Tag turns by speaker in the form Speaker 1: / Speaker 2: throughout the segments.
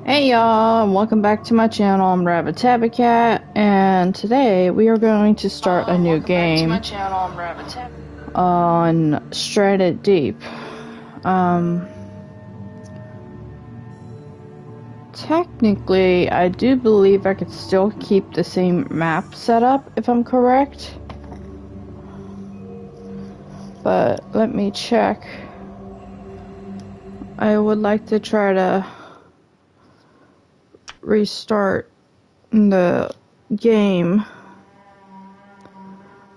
Speaker 1: Hey y'all, welcome back to my channel. I'm Rabbit Tabby Cat, and today we are going to start a new game on Shredded Deep. Technically, I do believe I could still keep the same map setup if I'm correct, but let me check. I would like to try to restart the game,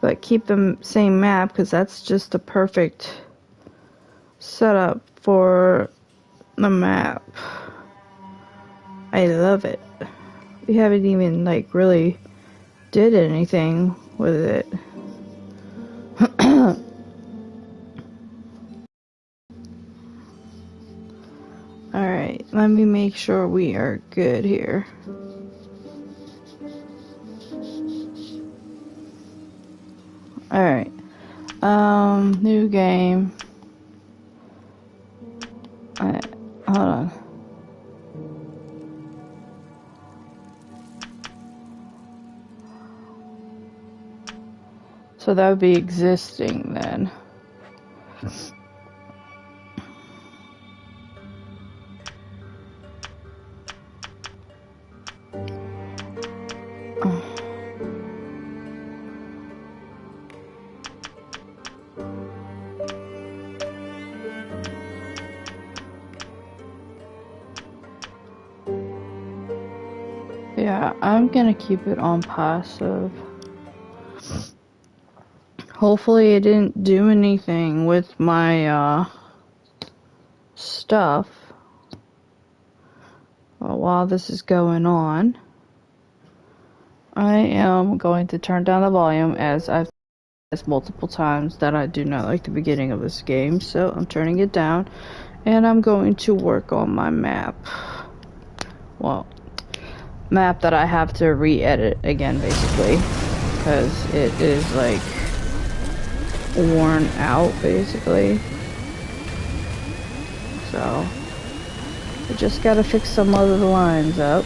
Speaker 1: but keep the same map because that's just the perfect setup for the map. I love it. We haven't even like really did anything with it. Alright, let me make sure we are good here. Alright. New game. Alright, hold on. So that would be existing then. Yeah, I'm gonna keep it on passive. Hopefully it didn't do anything with my stuff while this is going on. I am going to turn down the volume, as I've said multiple times that I do not like the beginning of this game, so I'm turning it down, and I'm going to work on my map. Well, map that I have to re-edit again, basically, because it is like worn out, basically. So I just gotta fix some other lines up.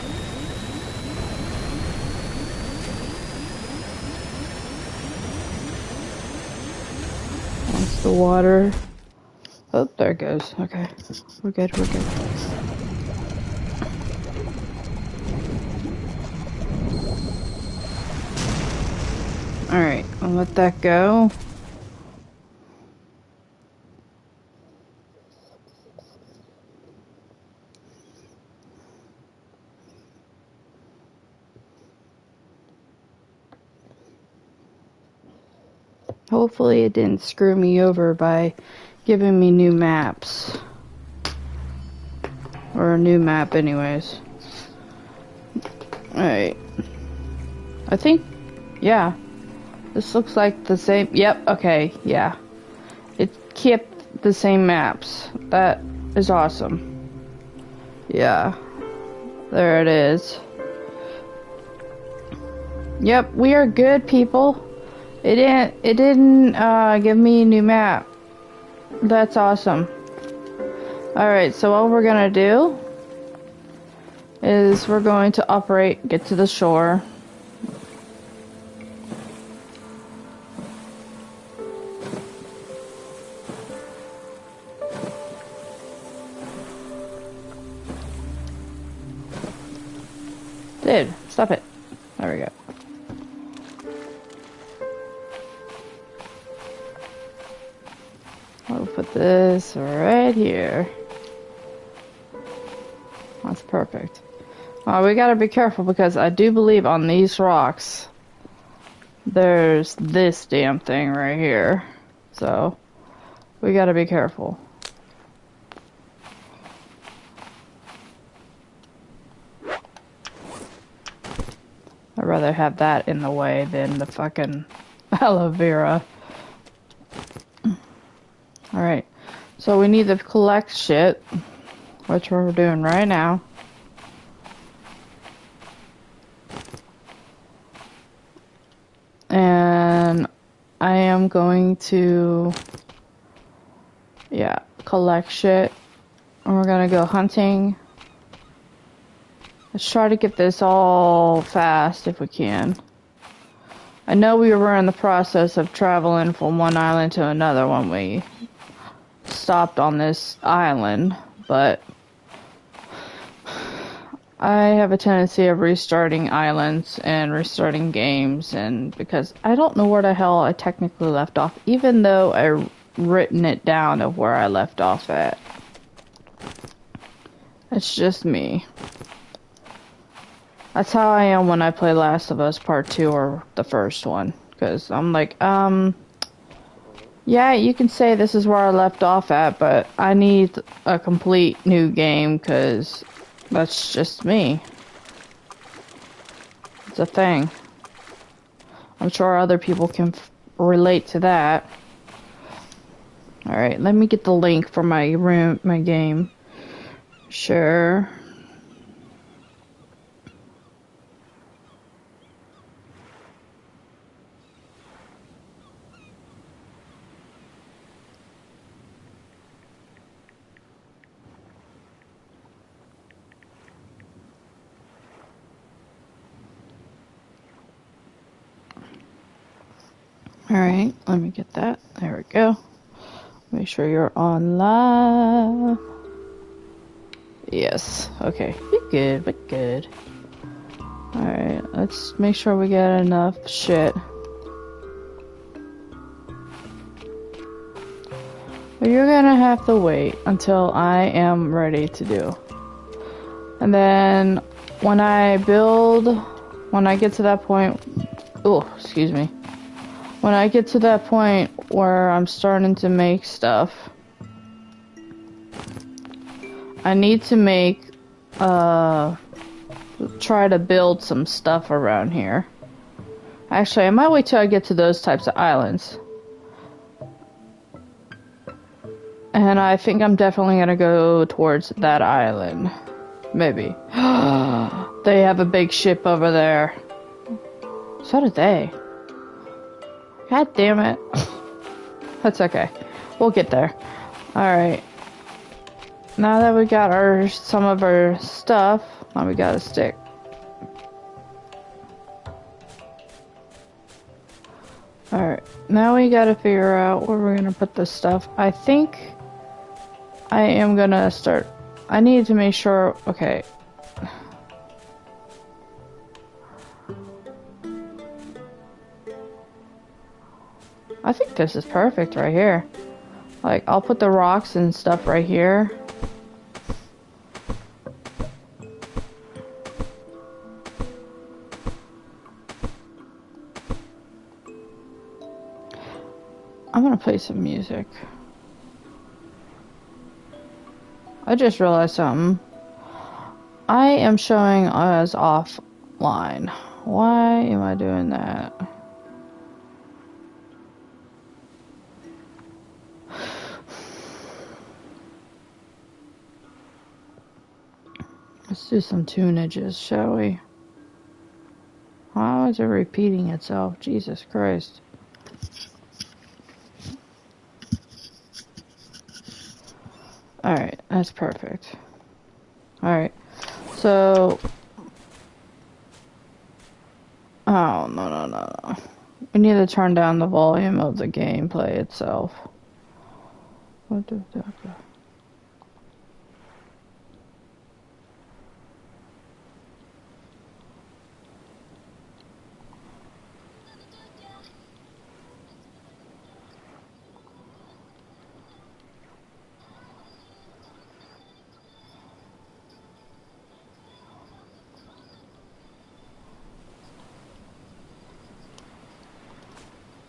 Speaker 1: Once the water, oh, there it goes. Okay, we're good, we're good. Alright, I'll let that go. Hopefully it didn't screw me over by giving me new maps. Or a new map anyways. Alright. I think, yeah. This looks like the same, yep, okay, yeah. It kept the same maps. That is awesome. Yeah. There it is. Yep, we are good, people. It didn't give me a new map. That's awesome. Alright, so what we're gonna do is we're going to get to the shore. Dude, stop it. There we go. I'll put this right here. That's perfect. We gotta be careful because I do believe on these rocks there's this damn thing right here. So we gotta be careful. I'd rather have that in the way than the fucking aloe vera. Alright, so we need to collect shit, which we're doing right now. And I am going to Yeah, collect shit. And we're gonna go hunting. Let's try to get this all fast if we can. I know we were in the process of traveling from one island to another when we stopped on this island, but I have a tendency of restarting islands and restarting games, and because I don't know where the hell I technically left off, even though I written it down of where I left off at. It's just me. That's how I am when I play Last of Us Part 2 or the first one. Because I'm like, yeah, you can say this is where I left off at, but I need a complete new game because that's just me. It's a thing. I'm sure other people can relate to that. Alright, let me get the link for my game. Sure. Alright, let me get that. There we go. Make sure you're on live. Yes. Okay. We're good. We're good. Alright, let's make sure we get enough shit. But you're gonna have to wait until I am ready to do. And then when I get to that point, oh, excuse me. When I get to that point where I'm starting to make stuff, I need to try to build some stuff around here. Actually, I might wait till I get to those types of islands. And I think I'm definitely gonna go towards that island. Maybe. They have a big ship over there. So do they. God damn it. That's okay. We'll get there. Alright. Now that we got some of our stuff, now we got a stick. Alright. Now we gotta figure out where we're gonna put this stuff. I think I am gonna start. I need to make sure. Okay. I think this is perfect right here. Like, I'll put the rocks and stuff right here. I'm gonna play some music. I just realized something. I am showing as offline. Why am I doing that? Let's do some tunages, shall we? How is it repeating itself? Jesus Christ. Alright, that's perfect. Alright, so... Oh, no. We need to turn down the volume of the gameplay itself. What the fuck?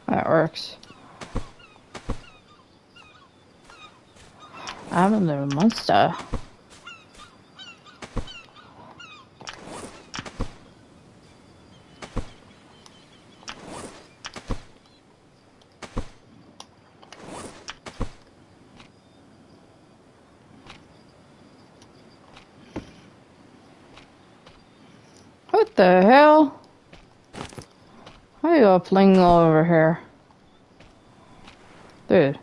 Speaker 1: That works. I'm a little monster. What the hell? How you gonna fling over here? Dude.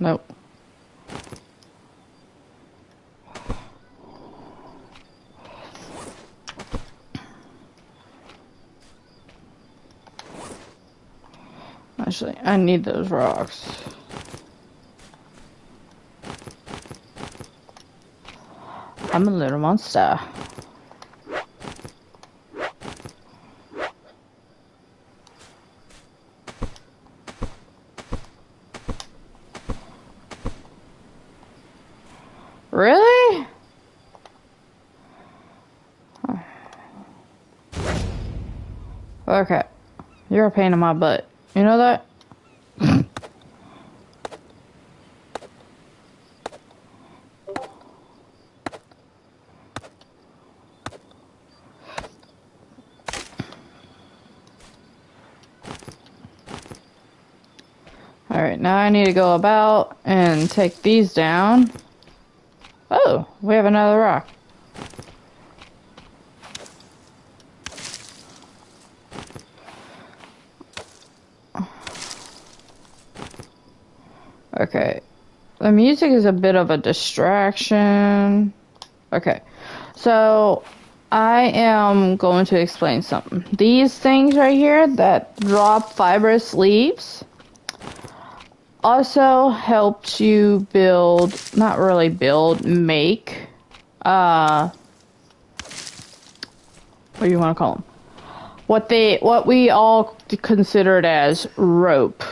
Speaker 1: Nope. Actually, I need those rocks. I'm a little monster. Really? Okay. You're a pain in my butt. You know that? Alright, now I need to go about and take these down. Oh, we have another rock. Okay. The music is a bit of a distraction. Okay. So, I am going to explain something. These things right here that drop fibrous leaves also helps you build, not really build, make, what do you want to call them? What we all considered as rope.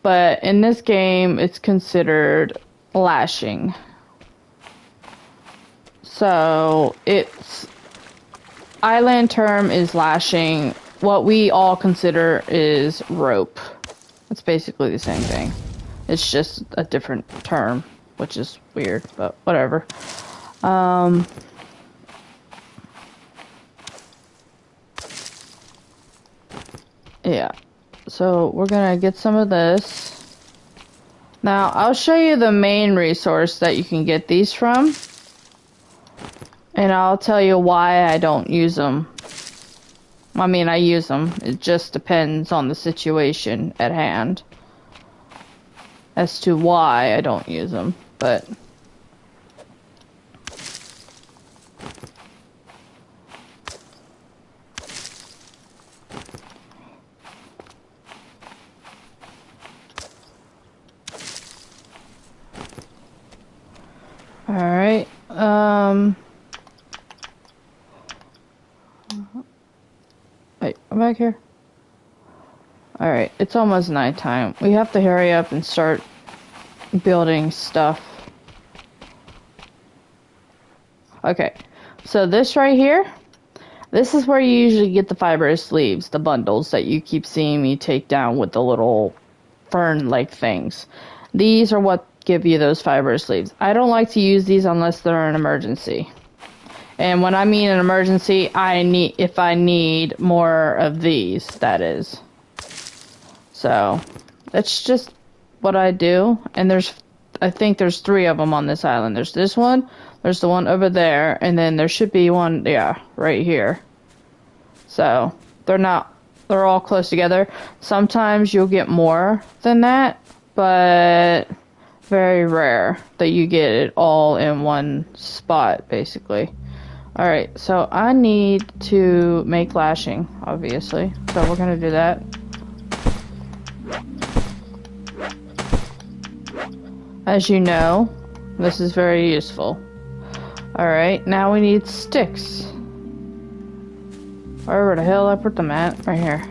Speaker 1: But in this game, it's considered lashing. So, its island term is lashing. What we all consider is rope. It's basically the same thing. It's just a different term, which is weird, but whatever. Yeah. So we're gonna get some of this. Now, I'll show you the main resource that you can get these from. And I'll tell you why I don't use them. I mean, I use them. It just depends on the situation at hand as to why I don't use them. But alright, wait, I'm back here. Alright, it's almost nighttime. We have to hurry up and start building stuff. Okay, so this right here, this is where you usually get the fibrous leaves, the bundles that you keep seeing me take down with the little fern-like things. These are what give you those fibrous leaves. I don't like to use these unless they're an emergency. And when I mean an emergency, if I need more of these, that is. So, that's just what I do. And I think there's 3 of them on this island. There's this one, there's the one over there, and then there should be one, yeah, right here. So, they're all close together. Sometimes you'll get more than that, but very rare that you get it all in one spot, basically. Alright, so I need to make lashing, obviously. So we're gonna do that. As you know, this is very useful. Alright, now we need sticks. Wherever the hell I put them at, right here.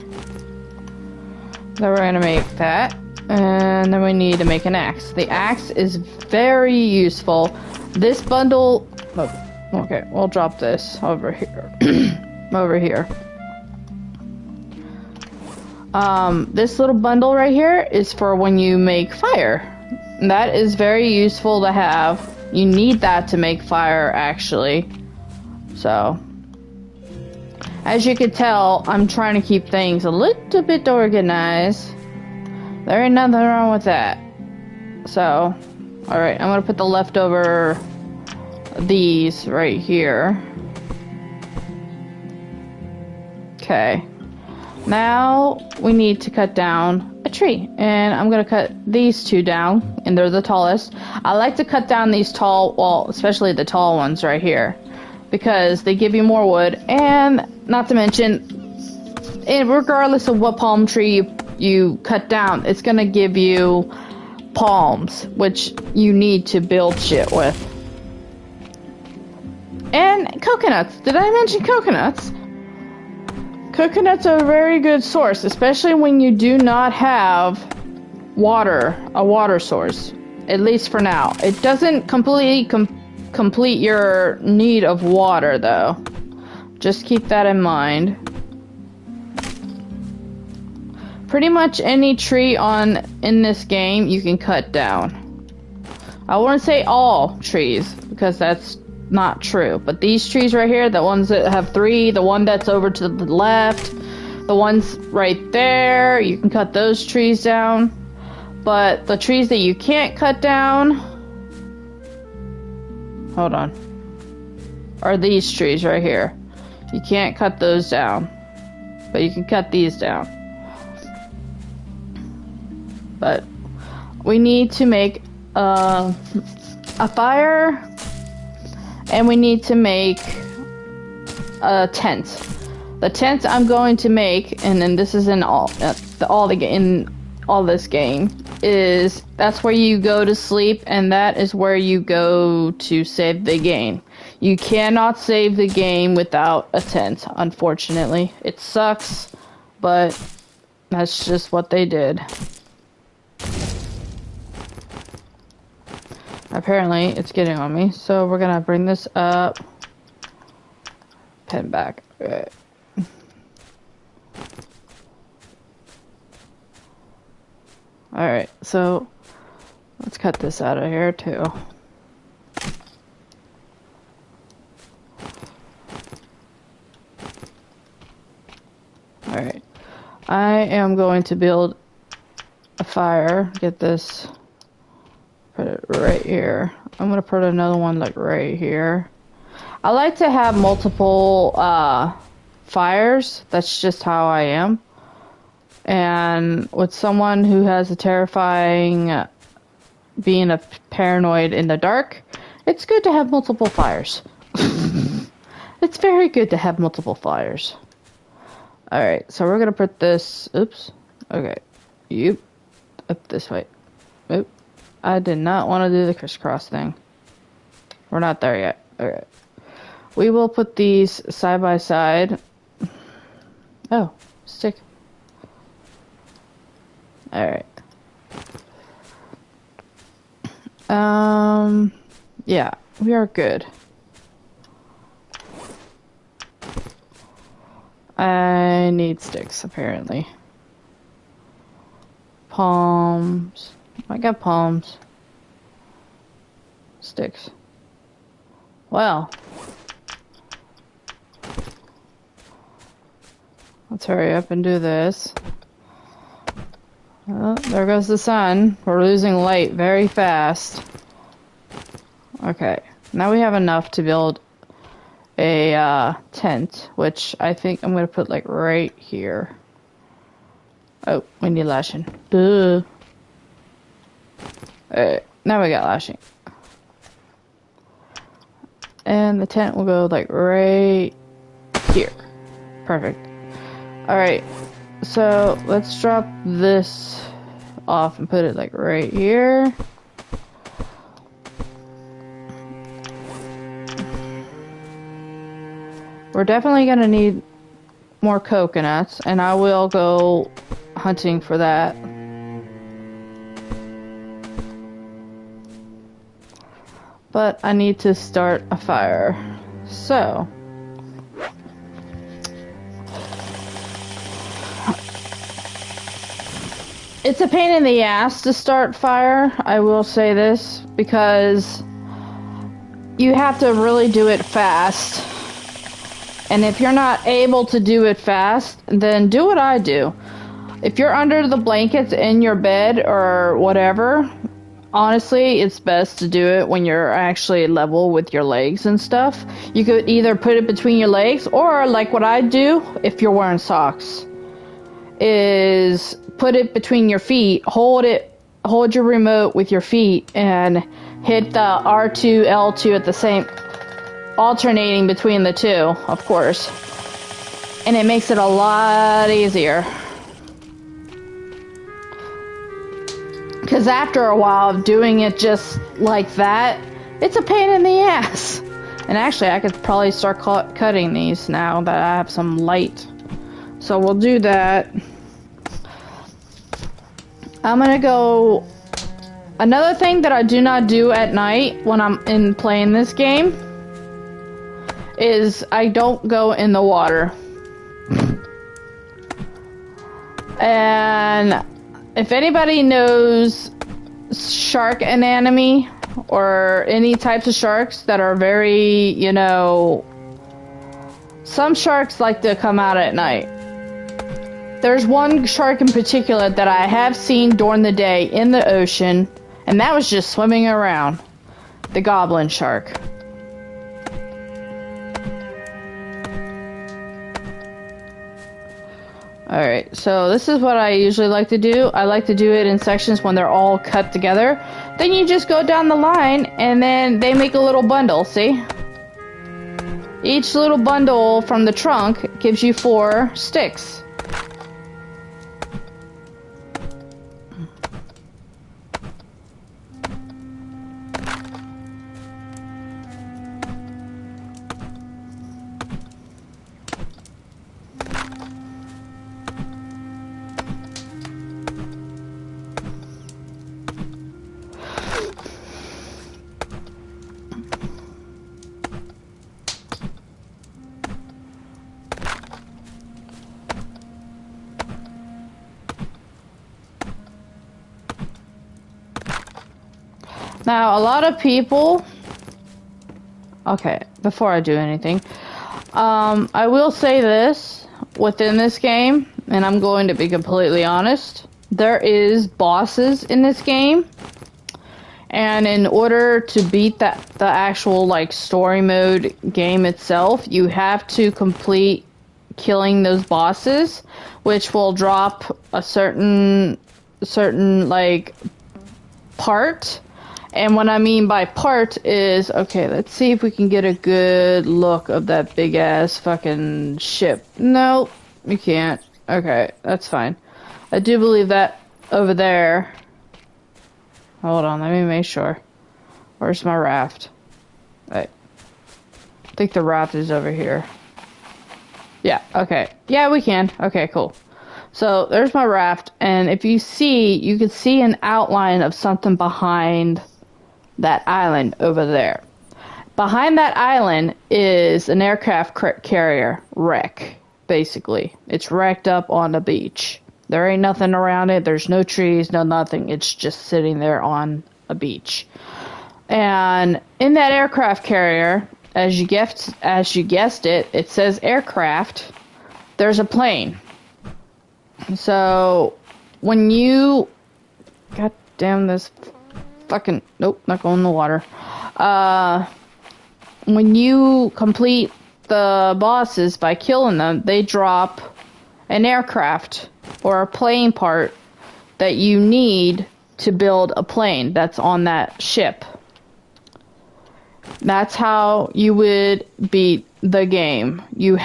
Speaker 1: Then we're gonna make that. And then we need to make an axe. The axe is very useful. This bundle... Oh, okay, we'll drop this over here. Over here. This little bundle right here is for when you make fire. And that is very useful to have. You need that to make fire, actually. So... as you can tell, I'm trying to keep things a little bit organized. There ain't nothing wrong with that. So, alright, I'm gonna put the leftover these right here. Okay. Now we need to cut down a tree. And I'm gonna cut these two down, and they're the tallest. I like to cut down these tall, well, especially the tall ones right here, because they give you more wood, and not to mention, regardless of what palm tree you cut down, it's gonna give you palms, which you need to build shit with. And coconuts. Did I mention coconuts? Coconuts are a very good source, especially when you do not have a water source. At least for now. It doesn't completely complete your need of water, though. Just keep that in mind. Pretty much any tree in this game you can cut down. I wouldn't say all trees, because that's not true. But these trees right here, the ones that have 3, the one that's over to the left, the ones right there, you can cut those trees down. But the trees that you can't cut down, hold on, are these trees right here. You can't cut those down, but you can cut these down. But we need to make a fire, and we need to make a tent. The tent I'm going to make, and then this is in all this game, is that's where you go to sleep, and that is where you go to save the game. You cannot save the game without a tent, unfortunately. It sucks, but that's just what they did. Apparently, it's getting on me, so we're gonna bring this up. Pen back. Right. Alright, so let's cut this out of here, too. Alright. I am going to build a fire. Get this. Put it right here. I'm gonna put another one like right here. I like to have multiple fires. That's just how I am. And with someone who has a terrifying being a paranoid in the dark, it's good to have multiple fires. It's very good to have multiple fires. Alright, so we're gonna put this, oops, okay, up this way. Oop. I did not want to do the crisscross thing. We're not there yet. Okay. We will put these side by side. Oh, stick. Alright. Yeah, we are good. I need sticks, apparently. Palms. I got palms. Sticks. Well. Let's hurry up and do this. Oh, there goes the sun. We're losing light very fast. Okay. Now we have enough to build a tent, which I think I'm going to put like right here. Oh, we need lashing. Duh. Alright, now we got lashing. And the tent will go like right here. Perfect. Alright, so let's drop this off and put it like right here. We're definitely gonna need more coconuts, and I will go hunting for that. But I need to start a fire. So it's a pain in the ass to start fire, I will say this, because you have to really do it fast. And if you're not able to do it fast, then do what I do. If you're under the blankets in your bed or whatever, honestly, it's best to do it when you're actually level with your legs and stuff. You could either put it between your legs, or like what I do, if you're wearing socks, is put it between your feet, hold your remote with your feet, and hit the R2, L2 at the same, alternating between the two, of course. And it makes it a lot easier. Because after a while of doing it just like that, it's a pain in the ass. And actually, I could probably start cutting these now that I have some light. So we'll do that. I'm gonna go... Another thing that I do not do at night when I'm playing this game is I don't go in the water. And if anybody knows shark anatomy or any types of sharks that are very, you know, some sharks like to come out at night. There's one shark in particular that I have seen during the day in the ocean, and that was just swimming around. The goblin shark. Alright, so this is what I usually like to do. I like to do it in sections when they're all cut together. Then you just go down the line, and then they make a little bundle, see? Each little bundle from the trunk gives you 4 sticks. Now, a lot of people... Okay, before I do anything, I will say this, within this game, and I'm going to be completely honest, there is bosses in this game, and in order to beat the actual, like, story mode game itself, you have to complete killing those bosses, which will drop a certain, like, part. And what I mean by part is, okay, let's see if we can get a good look of that big ass fucking ship. Nope, we can't. Okay, that's fine. I do believe that over there. Hold on, let me make sure. Where's my raft? Wait. I think the raft is over here. Yeah, okay. Yeah, we can. Okay, cool. So there's my raft, and if you see, you can see an outline of something behind that island over there. Behind that island is an aircraft carrier wreck, basically. It's wrecked up on the beach. There ain't nothing around it. There's no trees, no nothing. It's just sitting there on a beach. And in that aircraft carrier, as you guessed it, it says aircraft. There's a plane. So when you... God damn this... Fucking, nope, not going in the water. When you complete the bosses by killing them, they drop an aircraft or a plane part that you need to build a plane that's on that ship. That's how you would beat the game. You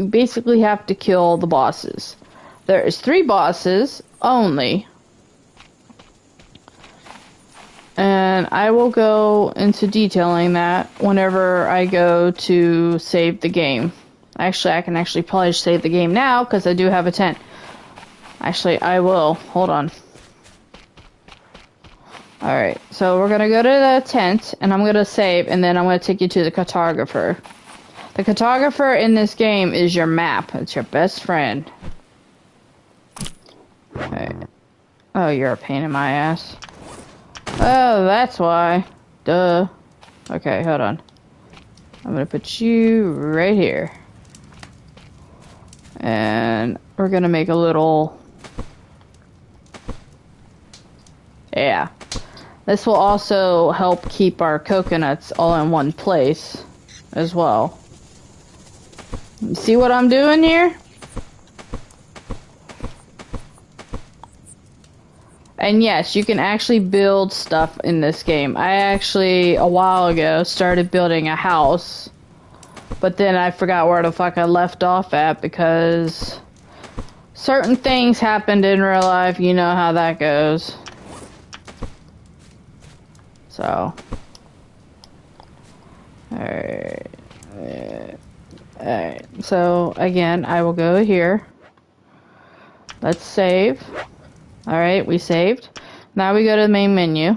Speaker 1: basically have to kill the bosses. There is 3 bosses only. And I will go into detailing that whenever I go to save the game. Actually, I can probably save the game now because I do have a tent. Actually, I will. Hold on. Alright, so we're going to go to the tent, and I'm going to save, and then I'm going to take you to the cartographer. The cartographer in this game is your map. It's your best friend. Okay. Oh, you're a pain in my ass. Oh, that's why. Duh. Okay, hold on. I'm gonna put you right here. And we're gonna make a little... Yeah. This will also help keep our coconuts all in one place as well. You see what I'm doing here? And yes, you can actually build stuff in this game. I actually, a while ago, started building a house. But then I forgot where the fuck I left off at because certain things happened in real life. You know how that goes. So. Alright. Alright. So, again, I will go here. Let's save. Alright, we saved. Now we go to the main menu.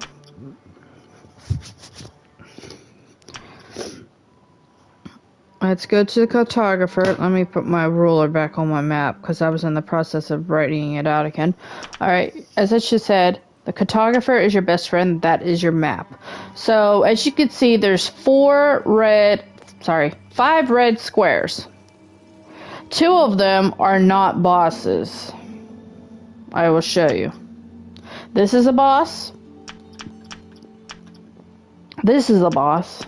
Speaker 1: Let's go to the cartographer. Let me put my ruler back on my map because I was in the process of writing it out again. Alright, as I just said, the cartographer is your best friend. That is your map. So, as you can see, there's 5 red squares. 2 of them are not bosses. I will show you. This is a boss. This is a boss.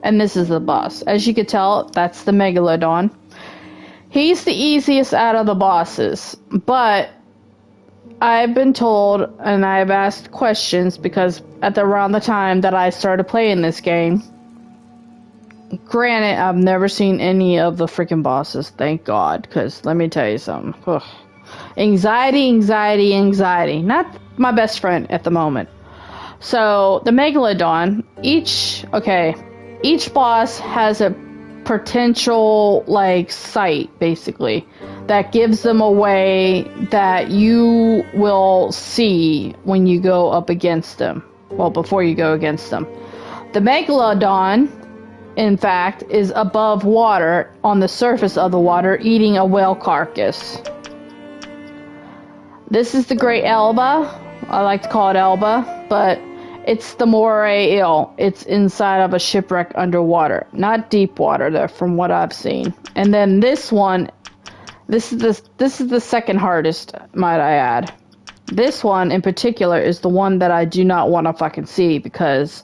Speaker 1: And this is the boss. As you can tell, that's the Megalodon. He's the easiest out of the bosses. But I've been told, and I've asked questions, because at around the time that I started playing this game, granted, I've never seen any of the freaking bosses, thank God, because let me tell you something. Ugh. Anxiety, anxiety, anxiety. Not my best friend at the moment. So, the Megalodon, each boss has a potential, like, sight, basically, that gives them a way that you will see when you go up against them. Well, before you go against them. The Megalodon, in fact, is above water, on the surface of the water, eating a whale carcass. This is the Great Elba. I like to call it Elba, but it's the moray eel. It's inside of a shipwreck underwater. Not deep water, though, from what I've seen. And then this one, this is the second hardest, might I add. This one, in particular, is the one that I do not want to fucking see, because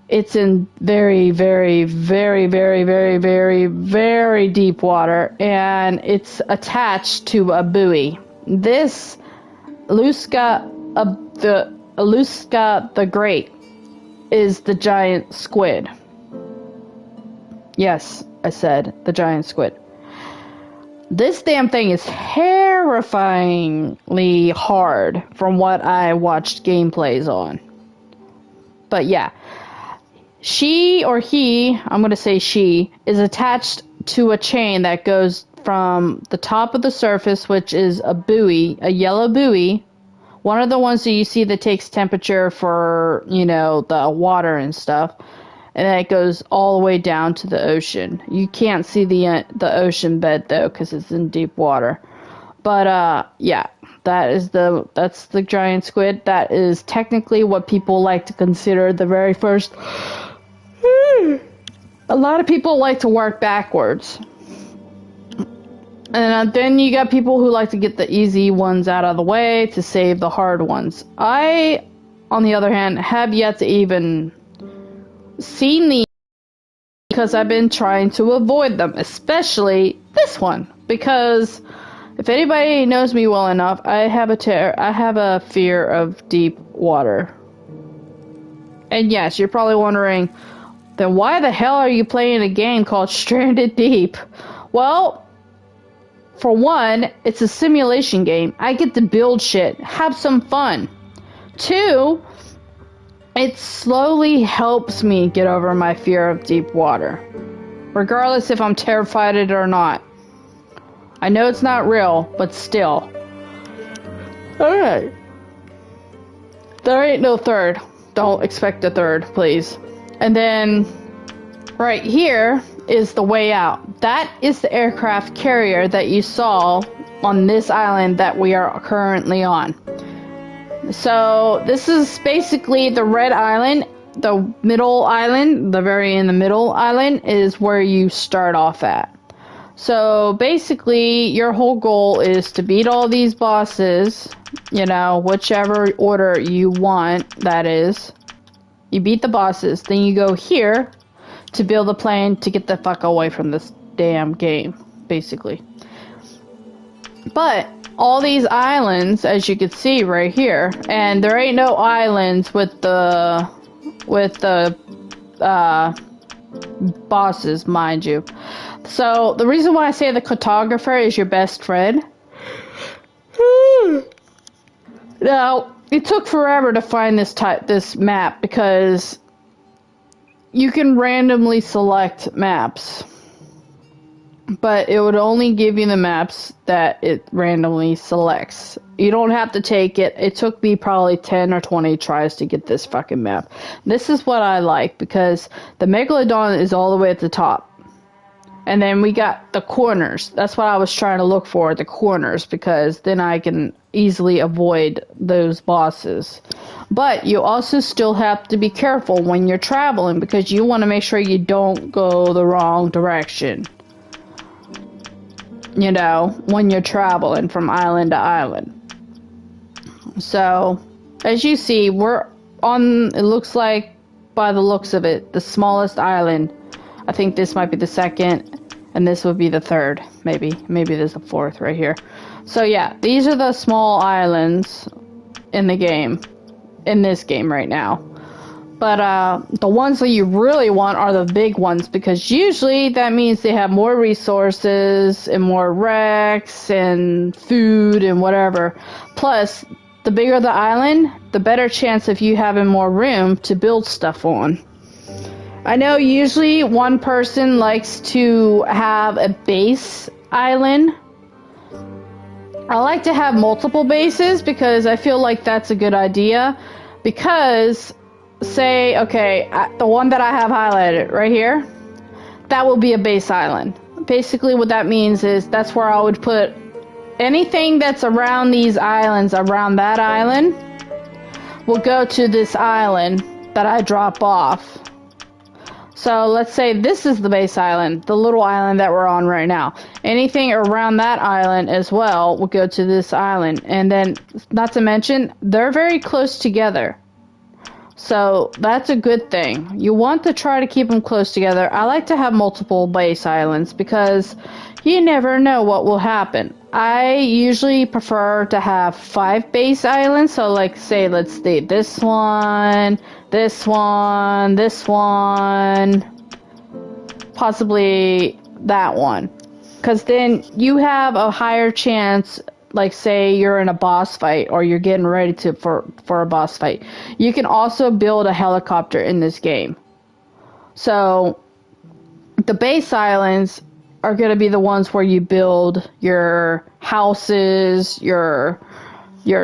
Speaker 1: it's in very, very, very, very, very, very, very deep water, and it's attached to a buoy. This Aluska the Great is the giant squid. Yes, I said the giant squid. This damn thing is terrifyingly hard from what I watched gameplays on. But yeah, she or he, I'm going to say she, is attached to a chain that goes from the top of the surface, which is a buoy, a yellow buoy. One of the ones that you see that takes temperature for, you know, the water and stuff. And then it goes all the way down to the ocean. You can't see the ocean bed, though, because it's in deep water. But, yeah, that's the giant squid. That is technically what people like to consider the very first. A lot of people like to work backwards. And then you got people who like to get the easy ones out of the way to save the hard ones. I, on the other hand, have yet to even seen these because I've been trying to avoid them, especially this one. Because if anybody knows me well enough, I have a fear of deep water. And yes, you're probably wondering, then why the hell are you playing a game called Stranded Deep? Well, for one, it's a simulation game. I get to build shit, have some fun. 2, it slowly helps me get over my fear of deep water, regardless if I'm terrified of it or not. I know it's not real, but still. Alright. There ain't no third. Don't expect a third, please. And then, right here is the way out. That is the aircraft carrier that you saw on this island that we are currently on. So this is basically the red island. The middle island, the very in the middle island, is where you start off at. So basically your whole goal is to beat all these bosses, you know, whichever order you want, that is. You beat the bosses, then you go here to build a plane to get the fuck away from this damn game, basically. But all these islands, as you can see right here, and there ain't no islands with the bosses, mind you. So the reason why I say the cartographer is your best friend. Now, it took forever to find this map because you can randomly select maps, but it would only give you the maps that it randomly selects. You don't have to take it. It took me probably 10 or 20 tries to get this fucking map. This is what I like because the Megalodon is all the way at the top. And then we got the corners. That's what I was trying to look for, the corners, because then I can easily avoid those bosses. But you also still have to be careful when you're traveling because you want to make sure you don't go the wrong direction. You know, when you're traveling from island to island. So, as you see, we're on, it looks like, by the looks of it, the smallest island. I think this might be the second, and this would be the third, maybe. Maybe there's a fourth right here. So yeah, these are the small islands in the game, in this game right now. But the ones that you really want are the big ones, because usually that means they have more resources and more wrecks and food and whatever. Plus, the bigger the island, the better chance of you having more room to build stuff on. I know usually one person likes to have a base island. I like to have multiple bases because I feel like that's a good idea. Because, say, okay, the one that I have highlighted right here, that will be a base island. Basically what that means is that's where I would put anything that's around these islands, around that island, will go to this island that I drop off. So let's say this is the base island, the little island that we're on right now. Anything around that island as well will go to this island. And then, not to mention, they're very close together. So that's a good thing. You want to try to keep them close together. I like to have multiple base islands because you never know what will happen. I usually prefer to have 5 base islands. So like say, let's see, this one, this one, this one, possibly that one. Because then you have a higher chance, like say you're in a boss fight or you're getting ready for a boss fight. You can also build a helicopter in this game. So the base islands are going to be the ones where you build your houses, your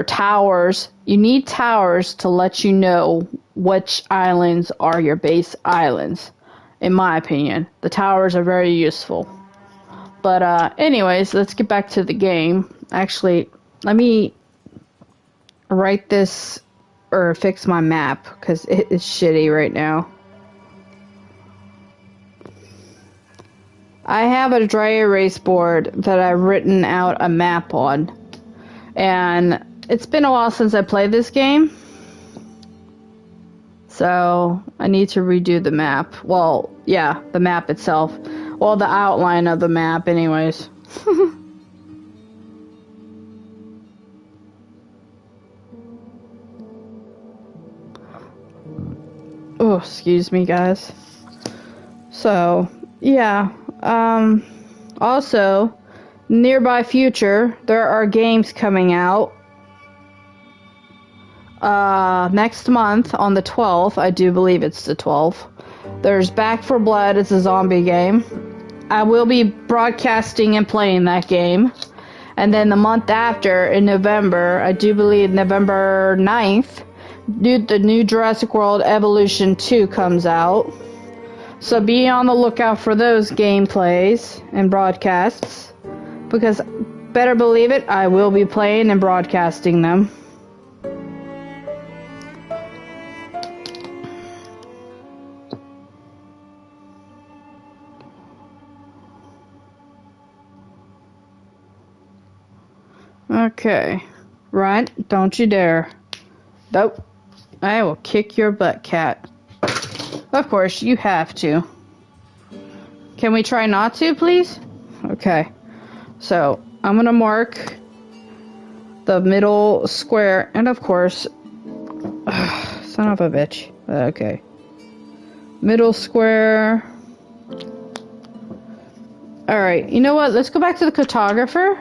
Speaker 1: towers. You need towers to let you know which islands are your base islands. In my opinion, the towers are very useful. But anyways, let's get back to the game. Actually, let me write this or fix my map because it is shitty right now. I have a dry erase board that I've written out a map on, and it's been a while since I played this game, so I need to redo the map. Well, yeah, the map itself. Well, the outline of the map anyways. Oh, excuse me, guys. So, yeah. Also, nearby future, there are games coming out. Next month, on the 12th, I do believe it's the 12th. There's Back 4 Blood, it's a zombie game. I will be broadcasting and playing that game. And then the month after, in November, I do believe November 9th, the new Jurassic World Evolution 2 comes out. So be on the lookout for those gameplays and broadcasts, because better believe it, I will be playing and broadcasting them. Okay. Right, don't you dare. Nope. I will kick your butt, cat. Of course, you have to. Can we try not to, please? Okay. So, I'm gonna mark the middle square, and of course, son of a bitch. Okay. Middle square. Alright, you know what? Let's go back to the cartographer.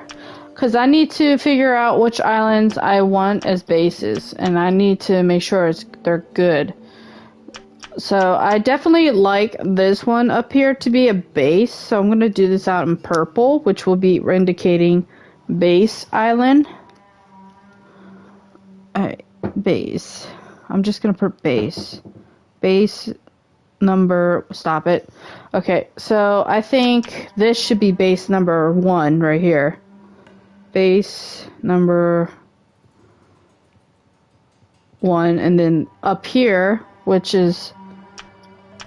Speaker 1: Because I need to figure out which islands I want as bases. And I need to make sure they're good. So I definitely like this one up here to be a base. So I'm going to do this out in purple, which will be indicating base island. Alright, base. I'm just going to put base. Base number, stop it. Okay, so I think this should be base number 1 right here. Base number 1, and then up here, which is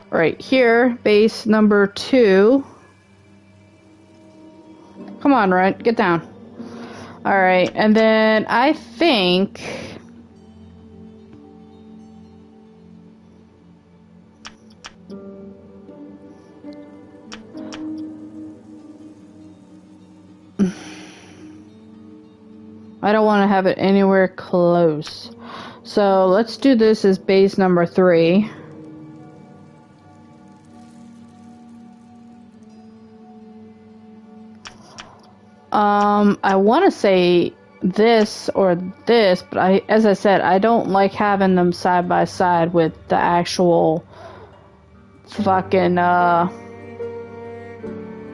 Speaker 1: right here, base number 2. Come on, Rent, get down. Alright, and then I think I don't want to have it anywhere close. So let's do this as base number 3. I want to say this or this, but as I said, I don't like having them side by side with the actual fucking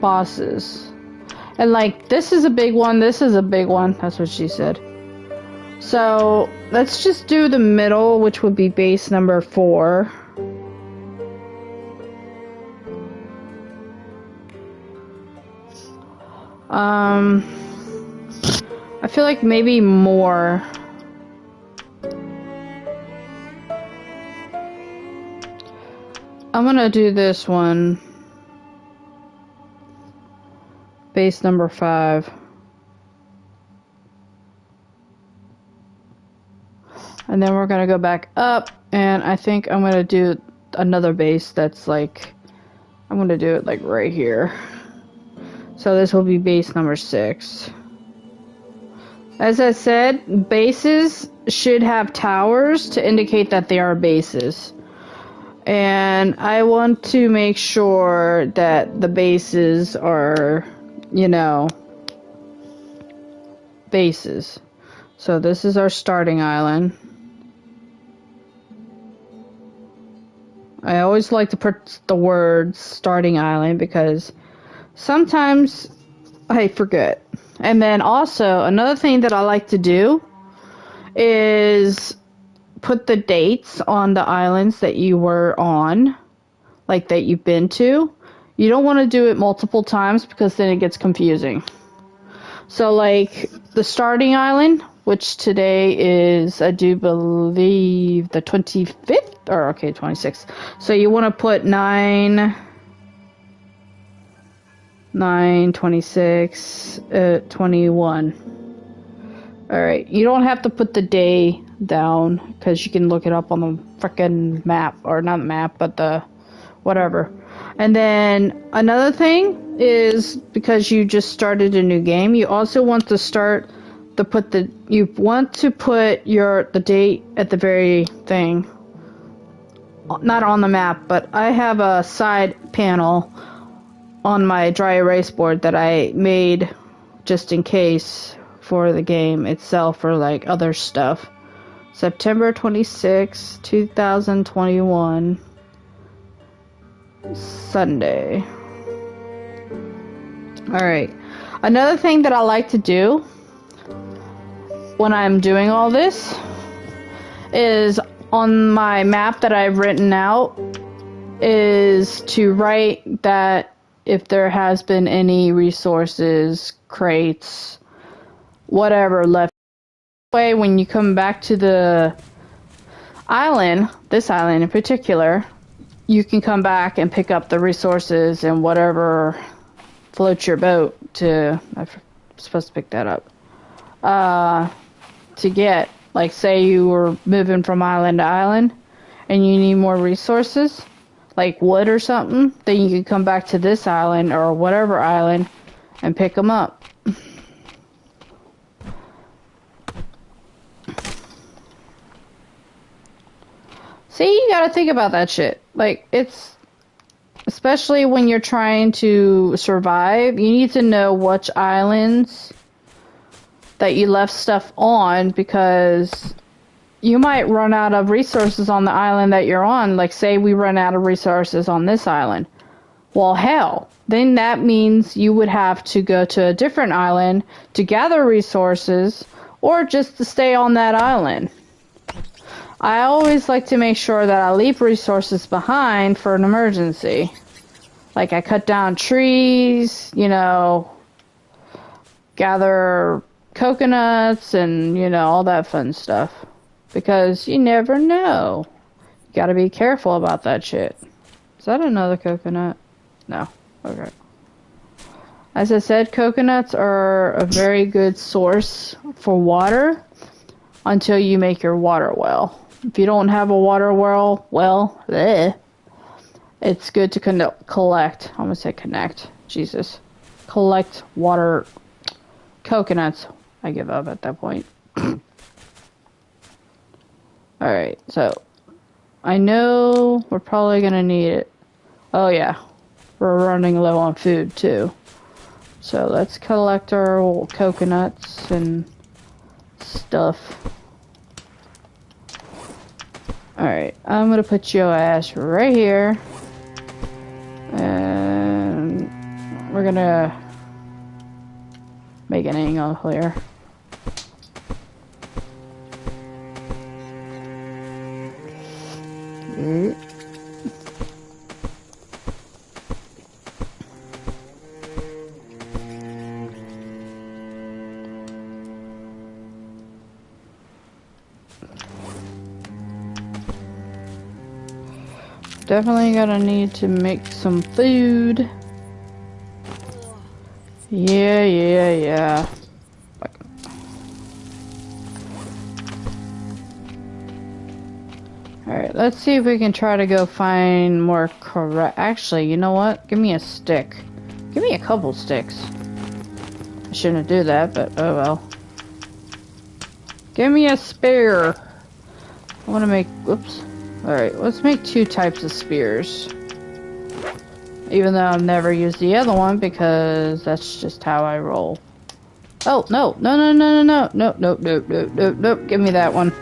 Speaker 1: bosses. And like, this is a big one, this is a big one. That's what she said. So let's just do the middle, which would be base number 4. I feel like maybe more. I'm gonna do this one. Base number 5. And then we're gonna go back up, and I think I'm gonna do another base that's like, I'm gonna do it like right here. So this will be base number 6. As I said, bases should have towers to indicate that they are bases. And I want to make sure that the bases are, you know, bases. So this is our starting island. I always like to put the word starting island because sometimes I forget. And then also, another thing that I like to do is put the dates on the islands that you were on, like that you've been to. You don't want to do it multiple times because then it gets confusing. So like the starting island, which today is, I do believe, the 25th, or okay, 26th. So you want to put 9/26, 21. Alright, you don't have to put the day down because you can look it up on the frickin' map, or not the map, but the whatever. And then another thing is, because you just started a new game, you also want to put the date at the very thing, not on the map, but I have a side panel on my dry erase board that I made just in case for the game itself or like other stuff. September 26, 2021, Sunday. Alright. Another thing that I like to do when I'm doing all this is on my map that I've written out is to write that if there has been any resources, crates, whatever left. Way when you come back to the island, this island in particular, you can come back and pick up the resources and whatever floats your boat to, I'm supposed to pick that up, to get, like say you were moving from island to island and you need more resources, like wood or something, then you can come back to this island or whatever island and pick them up. See, you gotta think about that shit. Like, it's... Especially when you're trying to survive, you need to know which islands that you left stuff on, because you might run out of resources on the island that you're on. Like, say we run out of resources on this island. Well, hell, then that means you would have to go to a different island to gather resources, or just to stay on that island. I always like to make sure that I leave resources behind for an emergency. Like, I cut down trees, you know, gather coconuts and, you know, all that fun stuff. Because you never know. You gotta be careful about that shit. Is that another coconut? No. Okay. As I said, coconuts are a very good source for water until you make your water well. If you don't have a water well, it's good to collect. I'm gonna say connect. Jesus. Collect water. Coconuts. I give up at that point. Alright, so I know we're probably gonna need it. Oh yeah. We're running low on food too. So let's collect our coconuts and stuff. Alright, I'm gonna put your ass right here. And we're gonna make an angle here. Definitely gonna need to make some food. Yeah. Alright, let's see if we can try to go find more Actually, you know what? Give me a stick. Give me a couple sticks. I shouldn't do that, but oh well. Give me a spear. I want to make... Whoops. Alright, let's make 2 types of spears. Even though I've never used the other one, because that's just how I roll. Oh, no. Nope. Give me that one.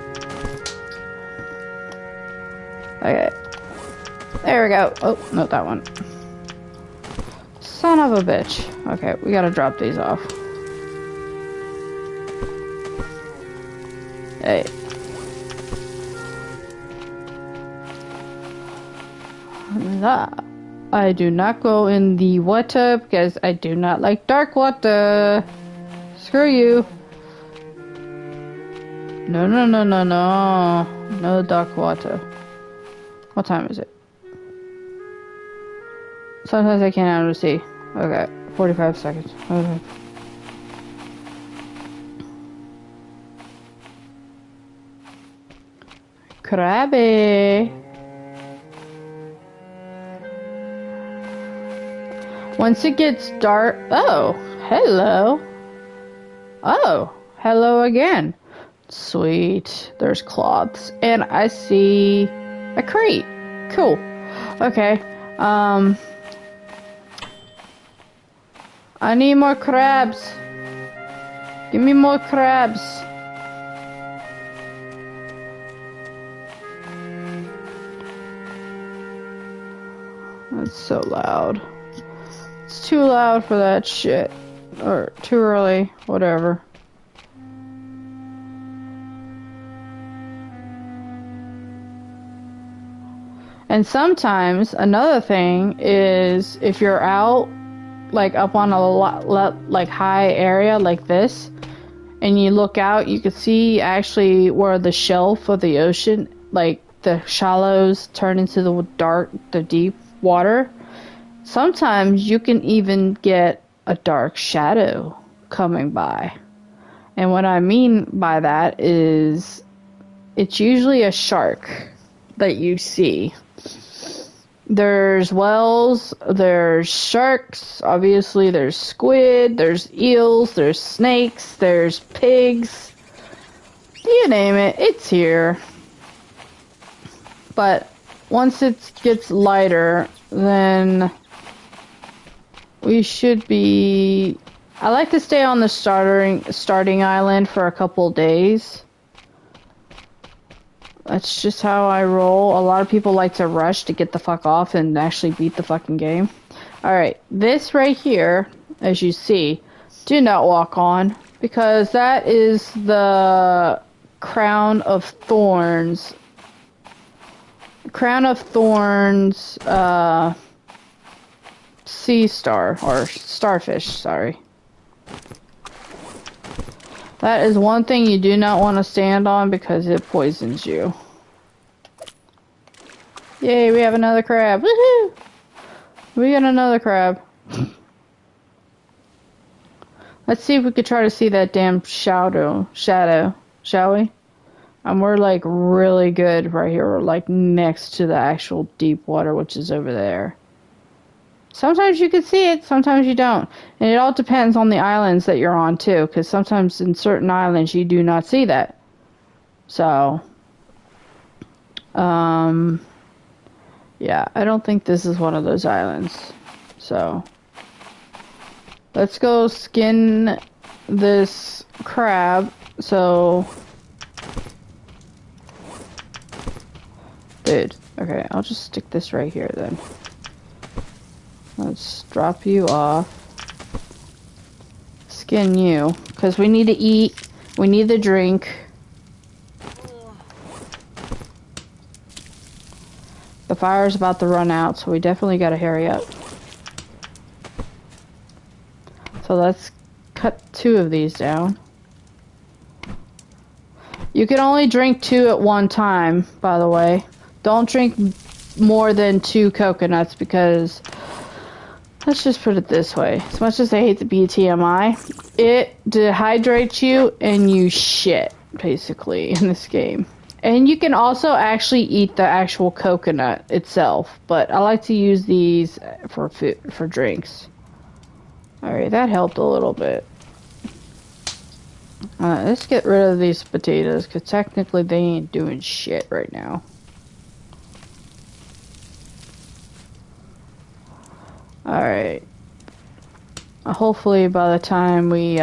Speaker 1: Okay. There we go. Oh, not that one. Son of a bitch. Okay, we gotta drop these off. Hey. I do not go in the water because I do not like dark water. Screw you. No. No dark water. What time is it? Sometimes I can't under see. Okay, 45 seconds. Okay. Crabby. Once it gets dark... Oh, hello. Oh, hello again. Sweet. There's cloths. And I see a crate. Cool. Okay. I need more crabs. Give me more crabs. That's so loud. It's too loud for that shit. Or too early. Whatever. And sometimes another thing is if you're out like up on a like high area like this and you look out, you can see actually where the shelf of the ocean, like the shallows turn into the deep water. Sometimes you can even get a dark shadow coming by. And what I mean by that is it's usually a shark that you see. There's whales, there's sharks, obviously there's squid, there's eels, there's snakes, there's pigs. You name it, it's here. but once it gets lighter, then we should be... I like to stay on the starting island for a couple days. That's just how I roll. A lot of people like to rush to get the fuck off and actually beat the fucking game. Alright, this right here, as you see, do not walk on, because that is the Crown of Thorns. Crown of Thorns, sea star, or starfish, sorry. That is one thing you do not want to stand on because it poisons you. Yay, we have another crab. Woohoo! We got another crab. Let's see if we could try to see that damn shadow, shall we? We're like really good right here. We're like next to the actual deep water, which is over there. Sometimes you can see it, sometimes you don't. And it all depends on the islands that you're on too, because sometimes in certain islands you do not see that. So, yeah, I don't think this is one of those islands. So, let's go skin this crab. So, dude, okay, I'll just stick this right here then. Let's drop you off. Skin you, because we need to eat, we need the drink. The fire's about to run out, so we definitely gotta hurry up. So let's cut 2 of these down. You can only drink 2 at one time, by the way. Don't drink more than 2 coconuts because, let's just put it this way. As much as I hate the BTMI, it dehydrates you and you shit, basically, in this game. And you can also actually eat the actual coconut itself, but I like to use these for food, for drinks. Alright, that helped a little bit. Let's get rid of these potatoes, because technically they ain't doing shit right now. Alright. Hopefully by the time we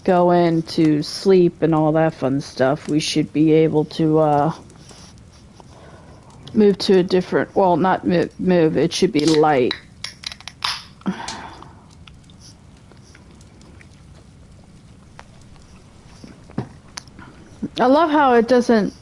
Speaker 1: go in to sleep and all that fun stuff, we should be able to move to a different, well, not move, it should be light. I love how it doesn't...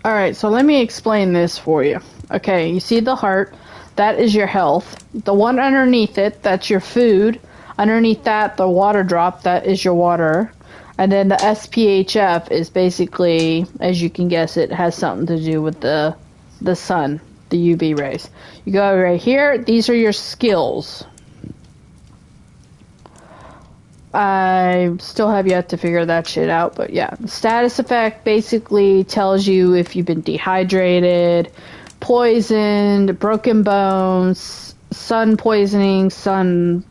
Speaker 1: Alright, so let me explain this for you. Okay, you see the heart? That is your health. The one underneath it, that's your food. Underneath that, the water drop, that is your water. And then the SPHF is basically, as you can guess, it has something to do with the sun, the UV rays. You go right here, these are your skills. I still have yet to figure that shit out, but yeah. The status effect basically tells you if you've been dehydrated, poisoned, broken bones, sun poisoning, sun,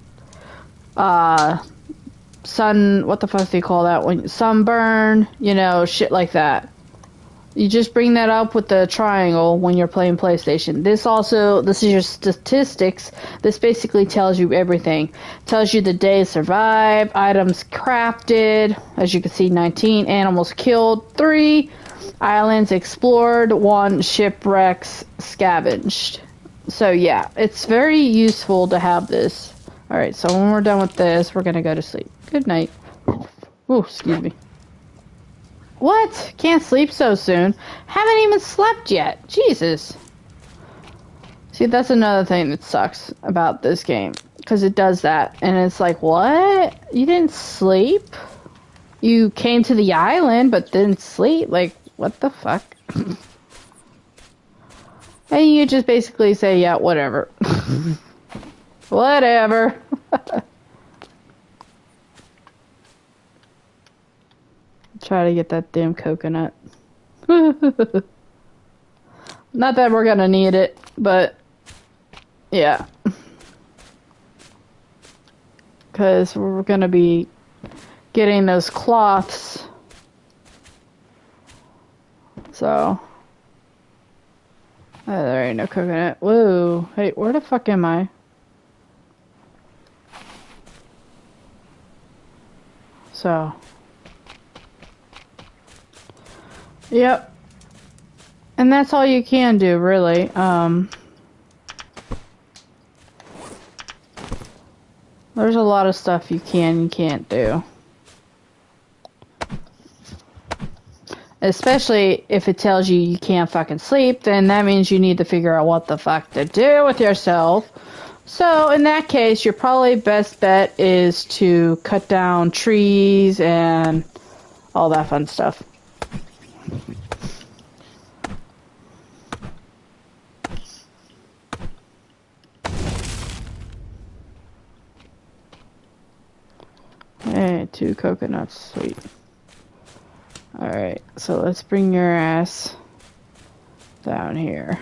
Speaker 1: what the fuck do you call that when sunburn, you know, shit like that. You just bring that up with the triangle when you're playing PlayStation. This is your statistics. This basically tells you everything. Tells you the days survived, items crafted, as you can see 19, animals killed 3, islands explored 1, shipwrecks scavenged. So yeah, it's very useful to have this. Alright, so when we're done with this, we're gonna go to sleep. Good night. Oh, excuse me. What? Can't sleep so soon. Haven't even slept yet. Jesus. See, that's another thing that sucks about this game. Because it does that. And it's like, what? You didn't sleep? You came to the island but didn't sleep? Like, what the fuck? And you just basically say, yeah, whatever. Whatever. Try to get that damn coconut. Not that we're gonna need it, but yeah. Because we're gonna be getting those cloths. So, there ain't no coconut. Whoa, hey, where the fuck am I? So, yep. And that's all you can do, really. There's a lot of stuff you can and can't do. Especially if it tells you you can't fucking sleep, then that means you need to figure out what the fuck to do with yourself. So in that case, your probably best bet is to cut down trees and all that fun stuff. Hey, 2 coconuts, sweet. Alright, so let's bring your ass down here.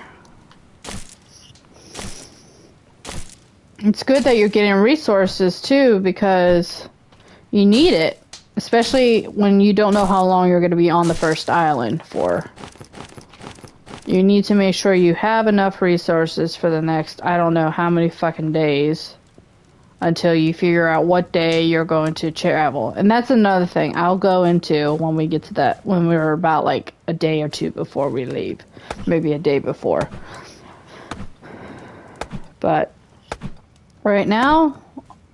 Speaker 1: It's good that you're getting resources too, because you need it. Especially when you don't know how long you're going to be on the first island for. You need to make sure you have enough resources for the next, I don't know how many fucking days, until you figure out what day you're going to travel. And that's another thing I'll go into when we get to that, when we're about like a day or two before we leave. Maybe a day before. But right now,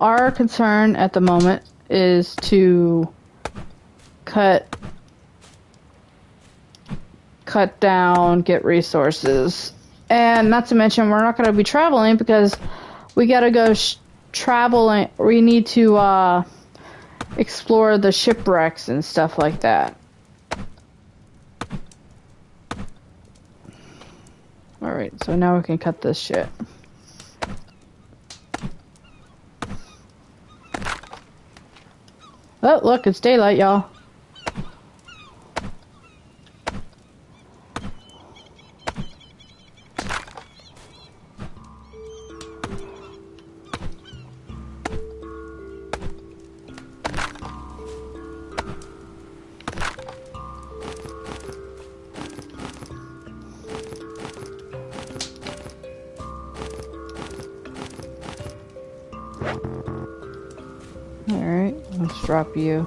Speaker 1: our concern at the moment is to cut down, get resources. And not to mention, we're not going to be traveling because we got to go traveling. We need to explore the shipwrecks and stuff like that. Alright, so now we can cut this shit. Oh, look, it's daylight, y'all. Alright, let's drop you.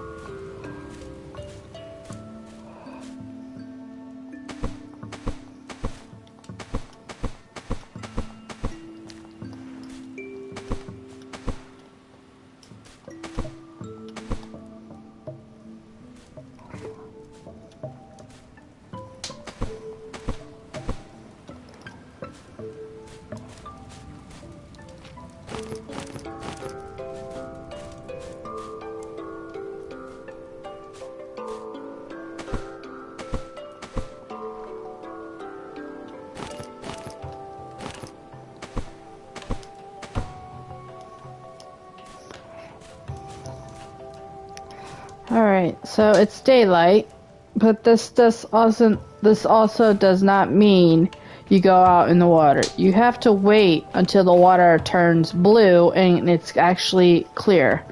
Speaker 1: Alright, so it's daylight, but this also does not mean you go out in the water. You have to wait until the water turns blue and it's actually clear.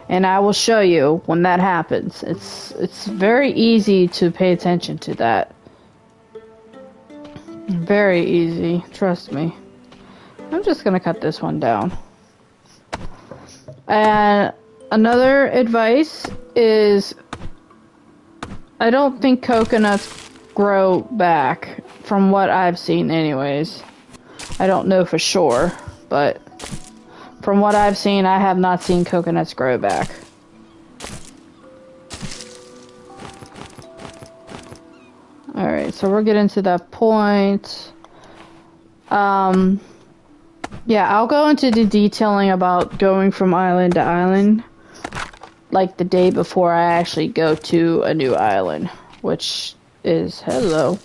Speaker 1: And I will show you when that happens. It's very easy to pay attention to that. Very easy, trust me. I'm just gonna cut this one down. And another advice is, I don't think coconuts grow back, from what I've seen anyways. I don't know for sure, but from what I've seen, I have not seen coconuts grow back. Alright, so we're getting to that point. Yeah, I'll go into the detailing about going from island to island, like the day before I actually go to a new island, which is, hello.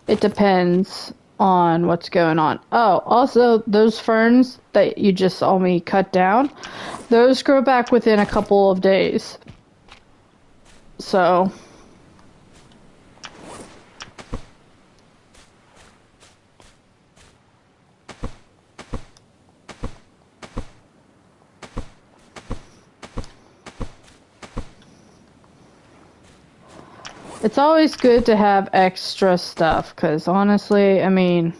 Speaker 1: It depends on what's going on. Oh, also, those ferns that you just saw me cut down, those grow back within a couple of days. So It's always good to have extra stuff, because honestly, I mean...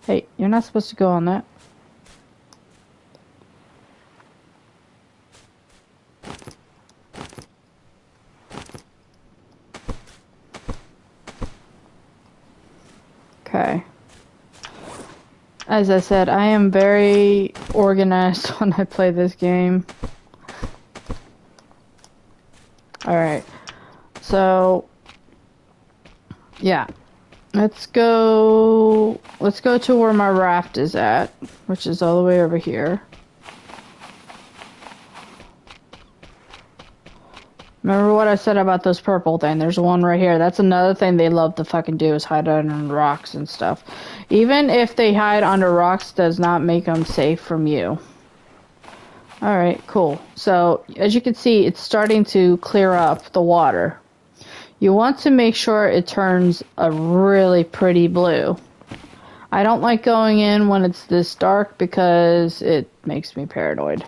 Speaker 1: Hey, you're not supposed to go on that. Okay. As I said, I am very organized when I play this game. Alright. So, yeah. Let's go to where my raft is at, which is all the way over here. Remember what I said about those purple things? There's one right here. That's another thing they love to fucking do, is hide under rocks and stuff. Even if they hide under rocks, does not make them safe from you. Alright, cool. So, as you can see, it's starting to clear up the water. You want to make sure it turns a really pretty blue. I don't like going in when it's this dark because it makes me paranoid.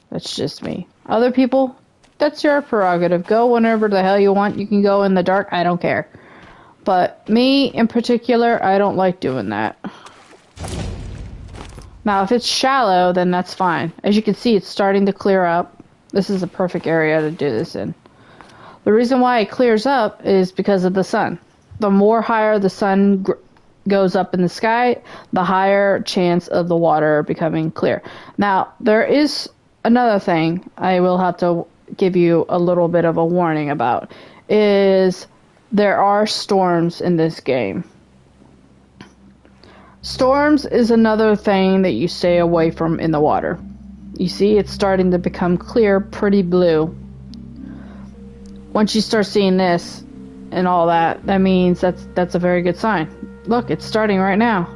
Speaker 1: That's just me. Other people, that's your prerogative. Go whenever the hell you want. You can go in the dark. I don't care. But me, in particular, I don't like doing that. Now, if it's shallow, then that's fine. As you can see, it's starting to clear up. This is a perfect area to do this in. The reason why it clears up is because of the sun. The more higher the sun goes up in the sky, the higher chance of the water becoming clear. Now, there is another thing I will have to give you a little bit of a warning about, is there are storms in this game. Storms is another thing that you stay away from in the water. You see, it's starting to become clear, pretty blue. Once you start seeing this and all that, that means that's a very good sign. Look, it's starting right now.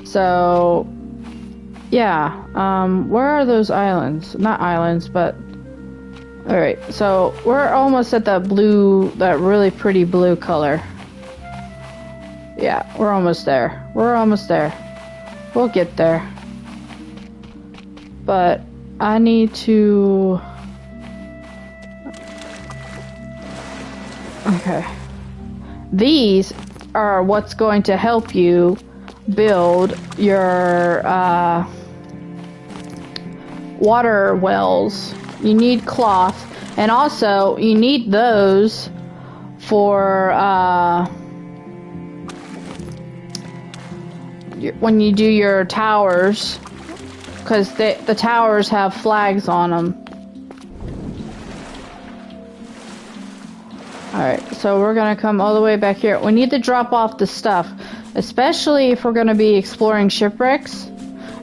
Speaker 1: So, yeah, where are those islands? Not islands, but... Alright, so we're almost at that blue, that really pretty blue color. Yeah, we're almost there. We're almost there. We'll get there. But I need to... Okay. These are what's going to help you build your water wells. You need cloth, and also you need those for when you do your towers, because the towers have flags on them. Alright, so we're gonna come all the way back here. We need to drop off the stuff, especially if we're gonna be exploring shipwrecks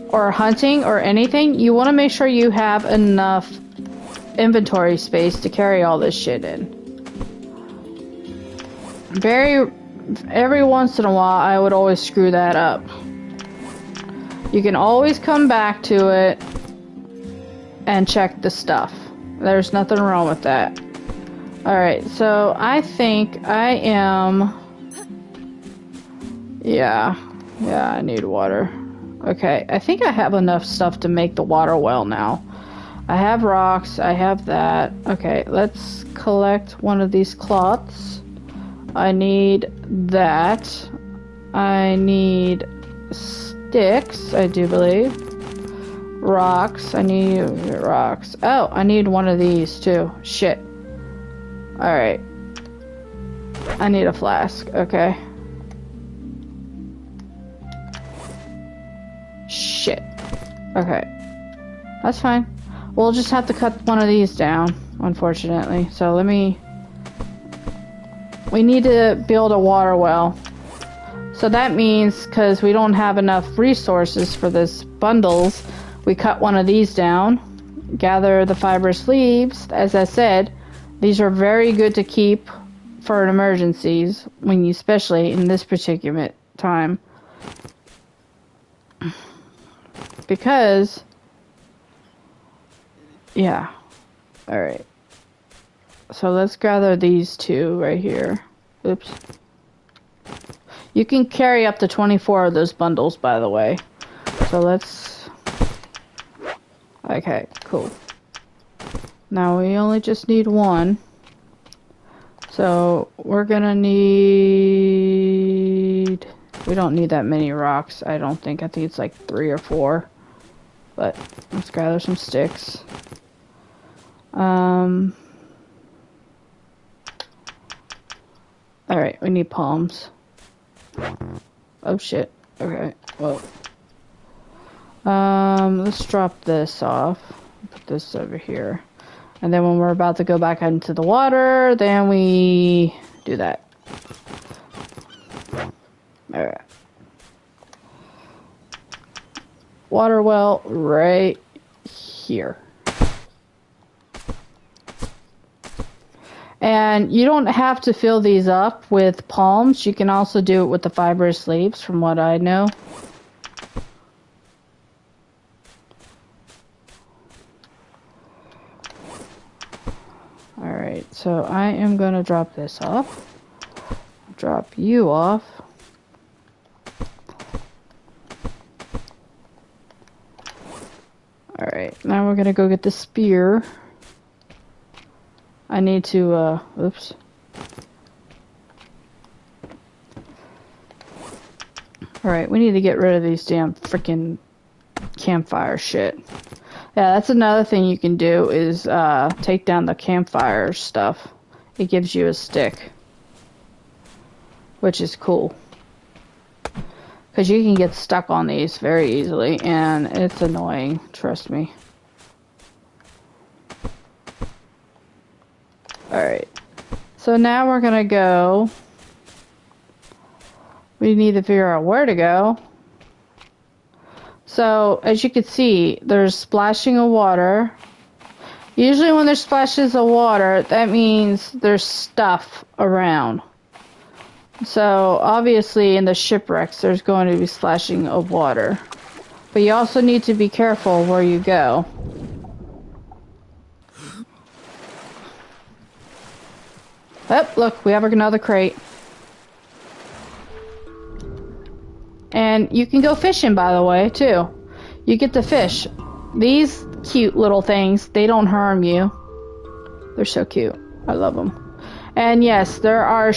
Speaker 1: or hunting or anything. You want to make sure you have enough inventory space to carry all this shit in. Every once in a while, I would always screw that up. You can always come back to it and check the stuff. There's nothing wrong with that. Alright, so I think I am... Yeah, I need water. Okay, I think I have enough stuff to make the water well now. I have rocks, I have that. Okay, let's collect one of these cloths. I need that. I need sticks, I do believe. Rocks, I need rocks. Oh, I need one of these too. Shit. Alright. I need a flask, okay. Shit. Okay. That's fine. We'll just have to cut one of these down, unfortunately. So we need to build a water well. So that means, because we don't have enough resources for this bundles, we cut one of these down, gather the fibrous leaves. As I said, these are very good to keep for emergencies, when you, especially in this particular time. Because, yeah. Alright. So let's gather these two right here. Oops. You can carry up to 24 of those bundles, by the way. So let's... Okay, cool. Now we only just need one. So we're gonna need... We don't need that many rocks, I don't think. I think it's like 3 or 4. But let's gather some sticks. Alright, we need palms. Oh shit. Okay, well. Let's drop this off. Put this over here. And then when we're about to go back into the water, then we do that. Alright. Water well right here. And you don't have to fill these up with palms. You can also do it with the fibrous leaves, from what I know. Alright, so I am going to drop this off. Drop you off. Alright, now we're going to go get the spear. I need to, oops. Alright, we need to get rid of these damn freaking campfire shit. Yeah, that's another thing you can do is, take down the campfire stuff. It gives you a stick. Which is cool. Because you can get stuck on these very easily, and it's annoying, trust me. Alright, so now we're gonna go. We need to figure out where to go. So, as you can see, there's splashing of water. Usually when there's splashes of water, that means there's stuff around. So, obviously in the shipwrecks, there's going to be splashing of water. But you also need to be careful where you go. Oh, look, we have another crate. And you can go fishing, by the way, too. You get to fish. These cute little things, they don't harm you. They're so cute. I love them. And yes, there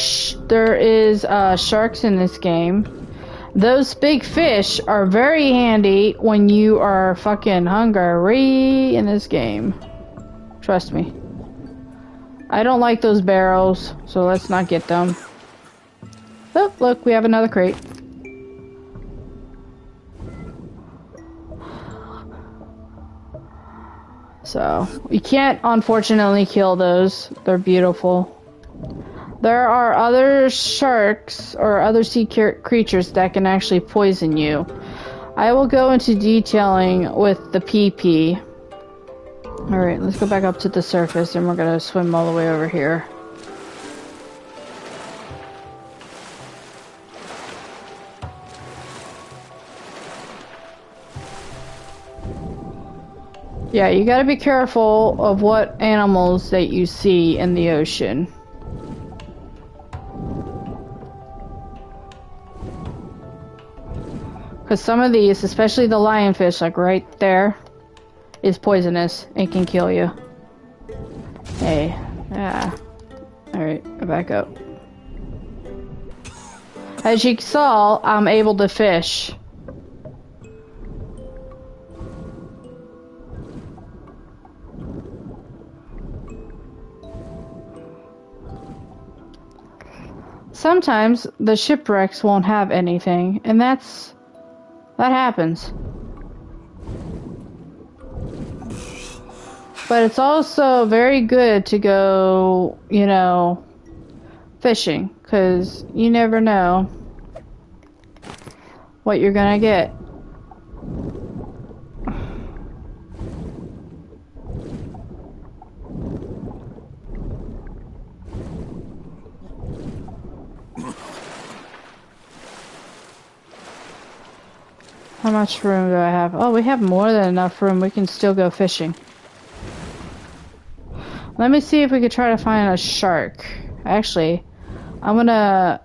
Speaker 1: is sharks in this game. Those big fish are very handy when you are fucking hungry in this game. Trust me. I don't like those barrels, so let's not get them. Oh, look, we have another crate. So, you can't, unfortunately, kill those. They're beautiful. There are other sharks or other sea creatures that can actually poison you. I will go into detailing with the PP. Alright, let's go back up to the surface and we're gonna swim all the way over here. Yeah, you gotta be careful of what animals that you see in the ocean. Because some of these, especially the lionfish, like right there, is poisonous and can kill you. Hey, yeah. Alright, go back up. As you saw, I'm able to fish. Sometimes the shipwrecks won't have anything, and that happens. But it's also very good to go, you know, fishing, because you never know what you're gonna get. How much room do I have? Oh, we have more than enough room. We can still go fishing. Let me see if we could try to find a shark. Actually, I'm gonna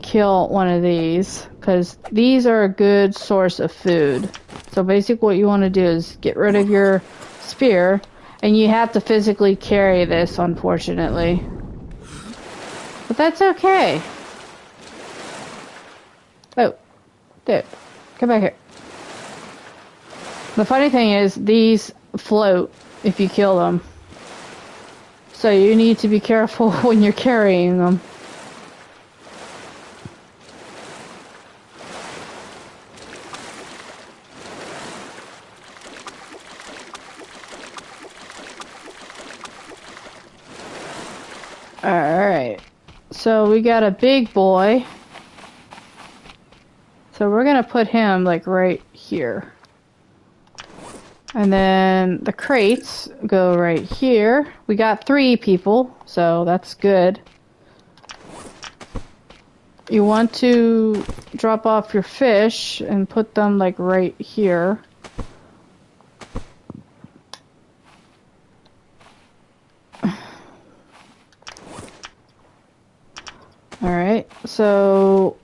Speaker 1: kill one of these, because these are a good source of food. So basically what you want to do is get rid of your spear, And you have to physically carry this, unfortunately. But that's okay. Oh, dude, come back here. The funny thing is, these float if you kill them. So you need to be careful when you're carrying them. Alright, so we got a big boy. So we're gonna put him like right here. And then the crates go right here. We got 3 people, so that's good. You want to drop off your fish and put them like right here. Alright, so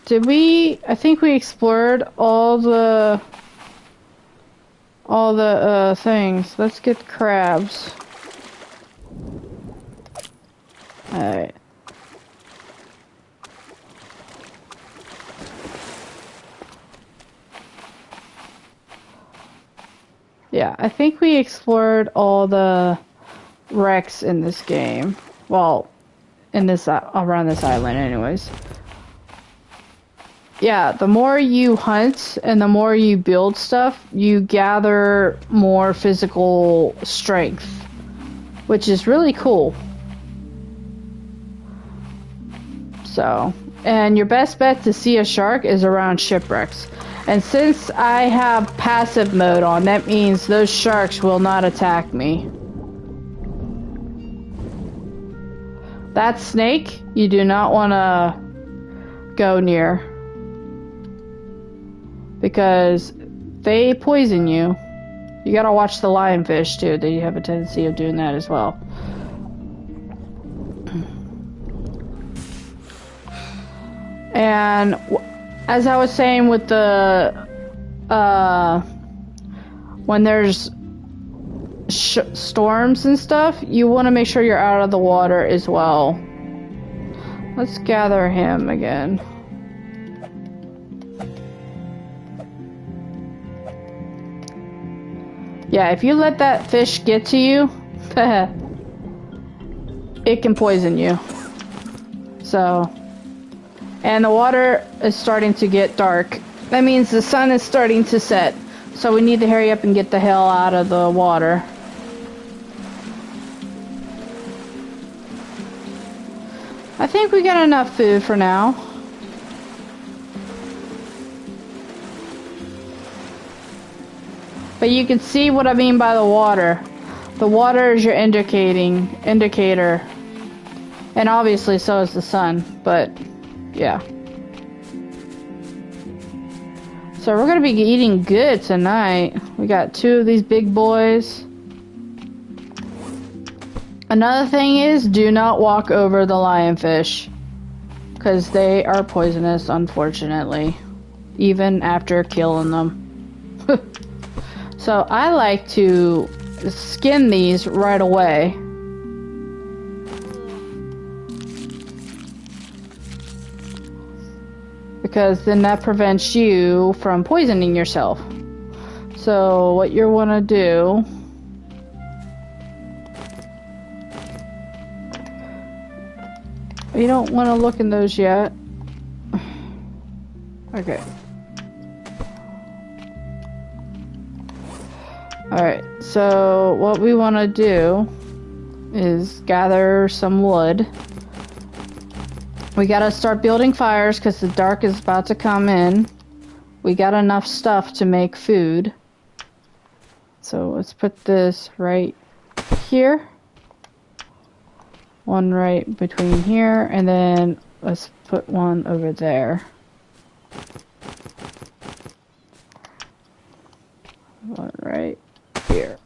Speaker 1: did we, I think we explored all the things. Let's get crabs. Alright. Yeah, I think we explored all the wrecks in this game. Well, in this around this island anyways. Yeah, the more you hunt and the more you build stuff, you gather more physical strength, which is really cool. So, and your best bet to see a shark is around shipwrecks. And since I have passive mode on, that means those sharks will not attack me. That snake, you do not want to go near, because they poison you. You gotta watch the lionfish too. They have a tendency of doing that as well. And as I was saying with the when there's storms and stuff, you want to make sure you're out of the water as well. Let's gather him again. Yeah, if you let that fish get to you, it can poison you. So, and the water is starting to get dark. That means the sun is starting to set. So we need to hurry up and get the hell out of the water. I think we got enough food for now. But you can see what I mean by the water. The water is your indicator. And obviously so is the sun, but yeah. So we're gonna be eating good tonight. We got 2 of these big boys. Another thing is, do not walk over the lionfish, because they are poisonous, unfortunately, even after killing them. So I like to skin these right away. Because then that prevents you from poisoning yourself. So what you want to do you don't want to look in those yet. Okay. Alright, so what we want to do is gather some wood. We gotta start building fires because the dark is about to come in. We got enough stuff to make food. So let's put this right here. One right between here, and then let's put one over there. One right here.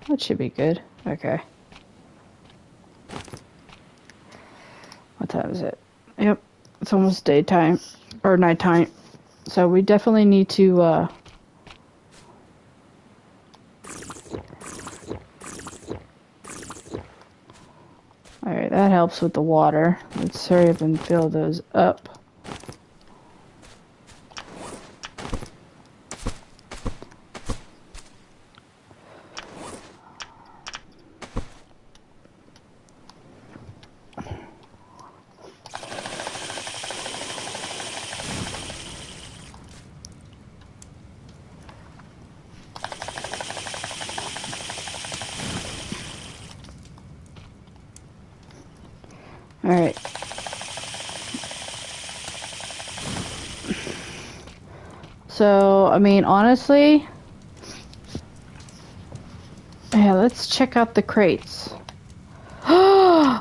Speaker 1: That should be good. Okay. What time is it? Yep, it's almost daytime, or nighttime. So we definitely need to that helps with the water. Let's hurry up and fill those up. Alright. So, I mean, honestly, yeah, let's check out the crates.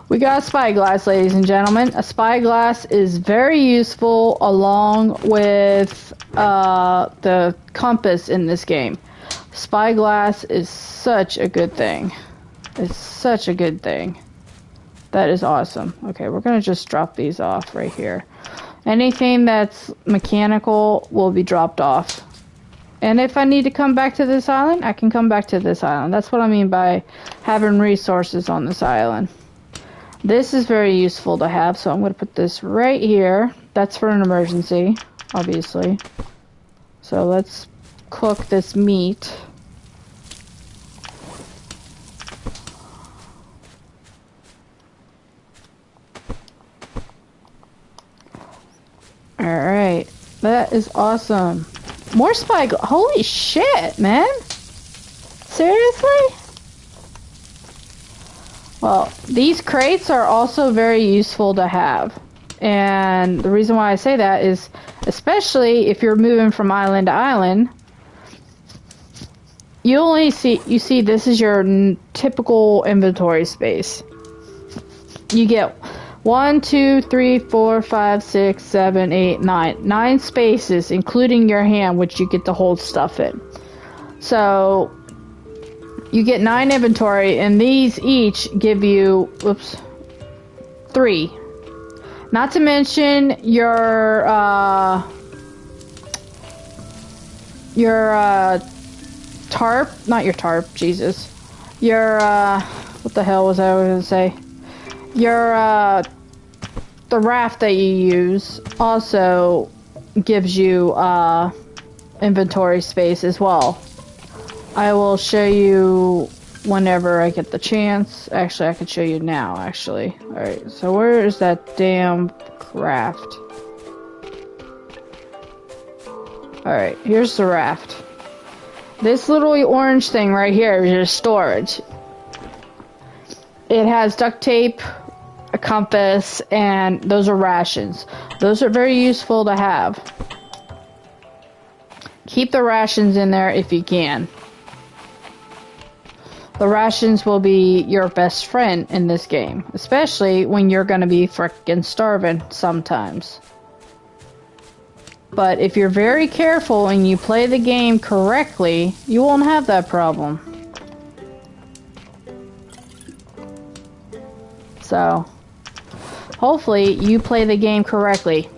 Speaker 1: We got a spyglass, ladies and gentlemen. A spyglass is very useful along with the compass in this game. Spyglass is such a good thing. It's such a good thing. That is awesome. Okay, we're going to just drop these off right here. Anything that's mechanical will be dropped off. And if I need to come back to this island, I can come back to this island. That's what I mean by having resources on this island. This is very useful to have, so I'm going to put this right here. That's for an emergency, obviously. So let's cook this meat. Alright, that is awesome. More spyglass. Holy shit, man. Seriously? Well, these crates are also very useful to have. And the reason why I say that is, especially if you're moving from island to island, you see this is your typical inventory space. You get 1, 2, 3, 4, 5, 6, 7, 8, 9. 9 spaces, including your hand, which you get to hold stuff in. So, you get 9 inventory, and these each give you, 3. Not to mention your tarp, not your tarp, Jesus. Your, what the hell was I going to say? Your, the raft that you use also gives you, inventory space as well. I will show you whenever I get the chance. Actually, I could show you now, actually. Alright, so where is that damn raft? Alright, here's the raft. This little orange thing right here is your storage. It has duct tape, a compass, and those are rations. Those are very useful to have. Keep the rations in there if you can. The rations will be your best friend in this game, especially when you're gonna be frickin' starving sometimes. But if you're very careful and you play the game correctly, you won't have that problem. So, hopefully you play the game correctly.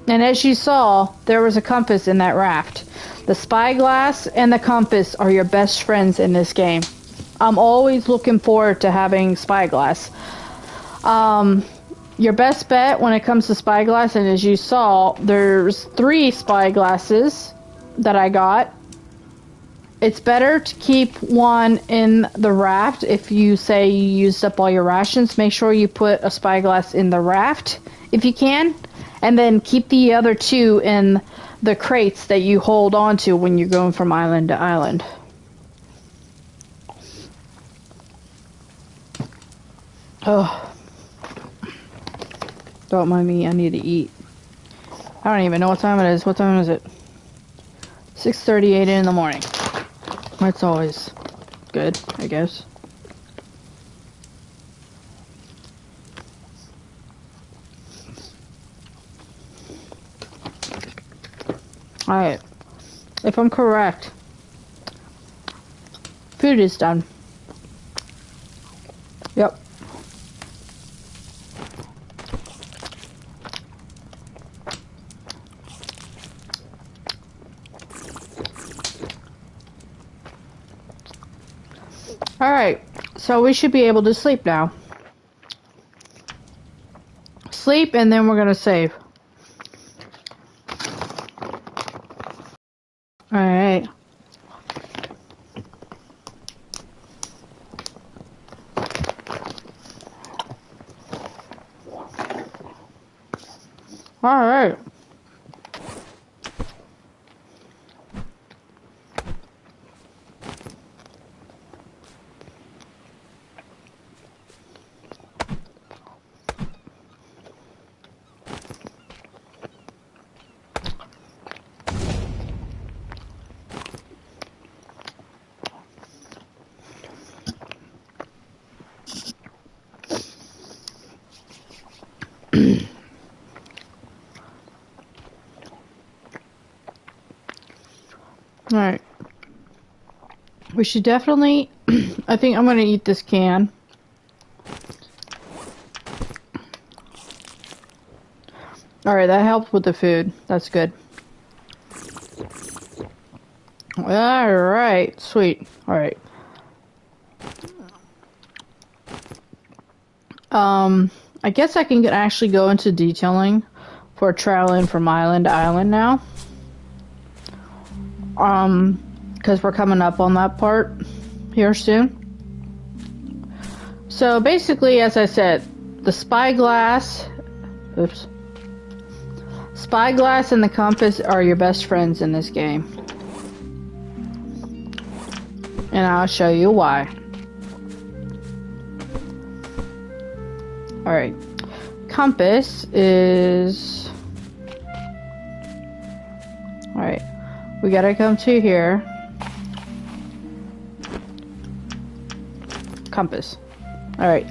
Speaker 1: And as you saw, there was a compass in that raft. The spyglass and the compass are your best friends in this game. I'm always looking forward to having spyglass. Your best bet when it comes to spyglass, and as you saw, there's 3 spyglasses that I got. It's better to keep one in the raft. If you say you used up all your rations, make sure you put a spyglass in the raft if you can, and then keep the other 2 in the crates that you hold on to when you're going from island to island. Oh, don't mind me, I need to eat. I don't even know what time it is. What time is it? 6:38 in the morning. That's always good, I guess. Alright, if I'm correct, food is done. Yep. Alright, so we should be able to sleep now. sleep and then we're gonna save. Alright. Alright. Alright. We should definitely... I think I'm gonna eat this can. Alright, that helps with the food. That's good. Alright, sweet. Alright. I guess I can actually go into detailing for traveling from island to island now. Because we're coming up on that part here soon. So basically, as I said, the spyglass, spyglass and the compass are your best friends in this game. And I'll show you why. Alright. Compass is... Alright. We gotta come to here. Compass. Alright.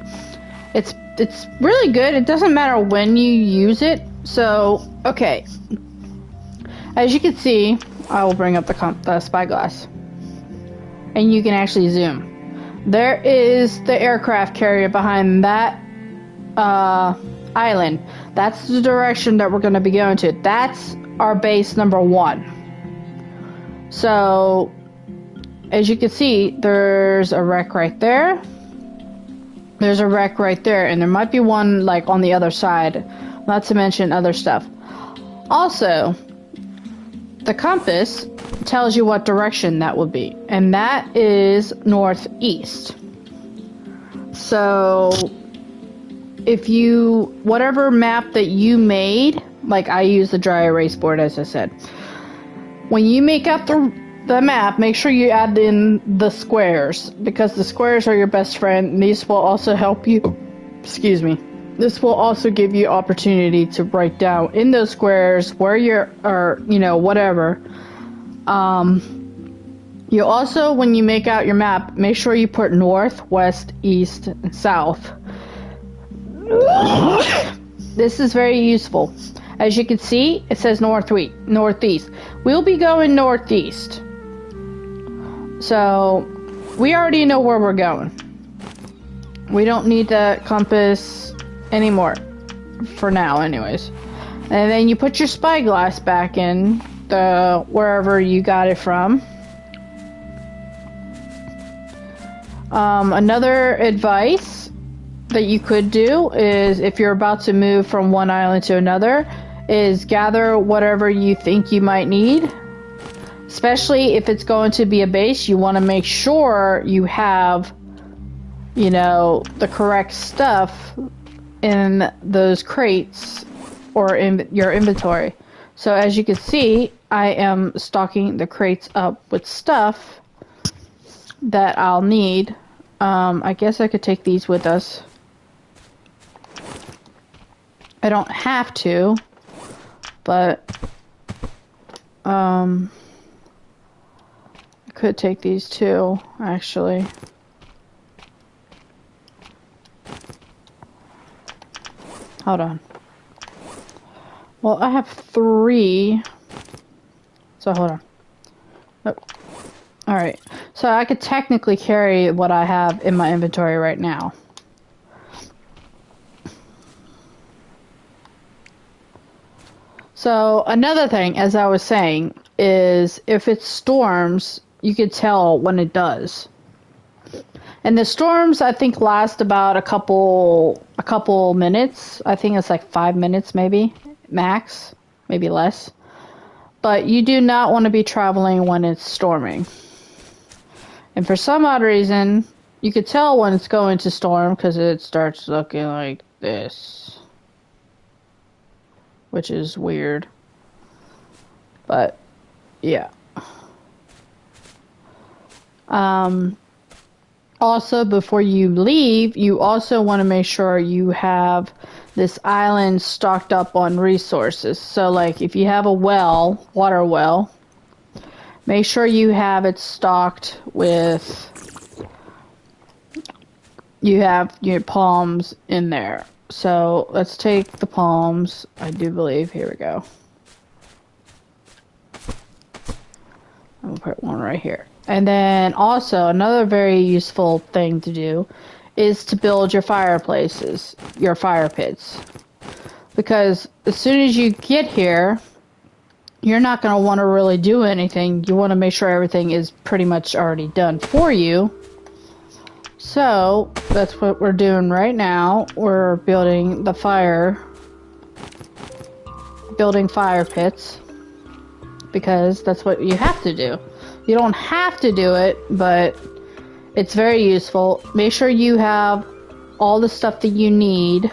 Speaker 1: It's really good. It doesn't matter when you use it. So, okay. As you can see, I will bring up the spyglass. And you can actually zoom. There is the aircraft carrier behind that island. That's the direction that we're going to be going to. That's our base number 1. So, as you can see, there's a wreck right there. There's a wreck right there, and there might be one like on the other side, not to mention other stuff. Also, the compass tells you what direction that would be, and that is northeast. So, if you, whatever map that you made, like I use the dry erase board as I said, when you make up the map, make sure you add in the squares, because the squares are your best friend, and these will also help you, excuse me, this will also give you opportunity to write down in those squares where you're, or, you know, whatever. You also, when you make out your map, make sure you put north, west, east, and south. This is very useful. As you can see, it says northeast. We'll be going northeast. So, we already know where we're going. We don't need the compass anymore. For now, anyways. And then you put your spyglass back in wherever you got it from. Another advice that you could do is, if you're about to move from one island to another, is gather whatever you think you might need. Especially if it's going to be a base, you want to make sure you have, you know, the correct stuff in those crates or in your inventory. So as you can see, I am stocking the crates up with stuff that I'll need. I guess I could take these with us. I don't have to, but I could take these too, actually. Hold on. Well, I have 3. So hold on. Oh. Alright. So I could technically carry what I have in my inventory right now. So another thing, as I was saying, is if it storms, you could tell when it does. And the storms, I think, last about a couple, a couple minutes. I think it's like 5 minutes maybe, max, maybe less. But you do not want to be traveling when it's storming. And for some odd reason, you could tell when it's going to storm because it starts looking like this. Which is weird. But, yeah. Also, before you leave, you also want to make sure you have this island stocked up on resources. So, like, if you have a well, water well, make sure you have it stocked with, you have your palms in there. So, let's take the palms, I do believe, here we go. I'm gonna put one right here. And then also another very useful thing to do is to build your fireplaces, your fire pits. Because as soon as you get here, you're not going to want to really do anything. You want to make sure everything is pretty much already done for you. So that's what we're doing right now. We're building fire pits. Because that's what you have to do. You don't have to do it, but it's very useful. Make sure you have all the stuff that you need.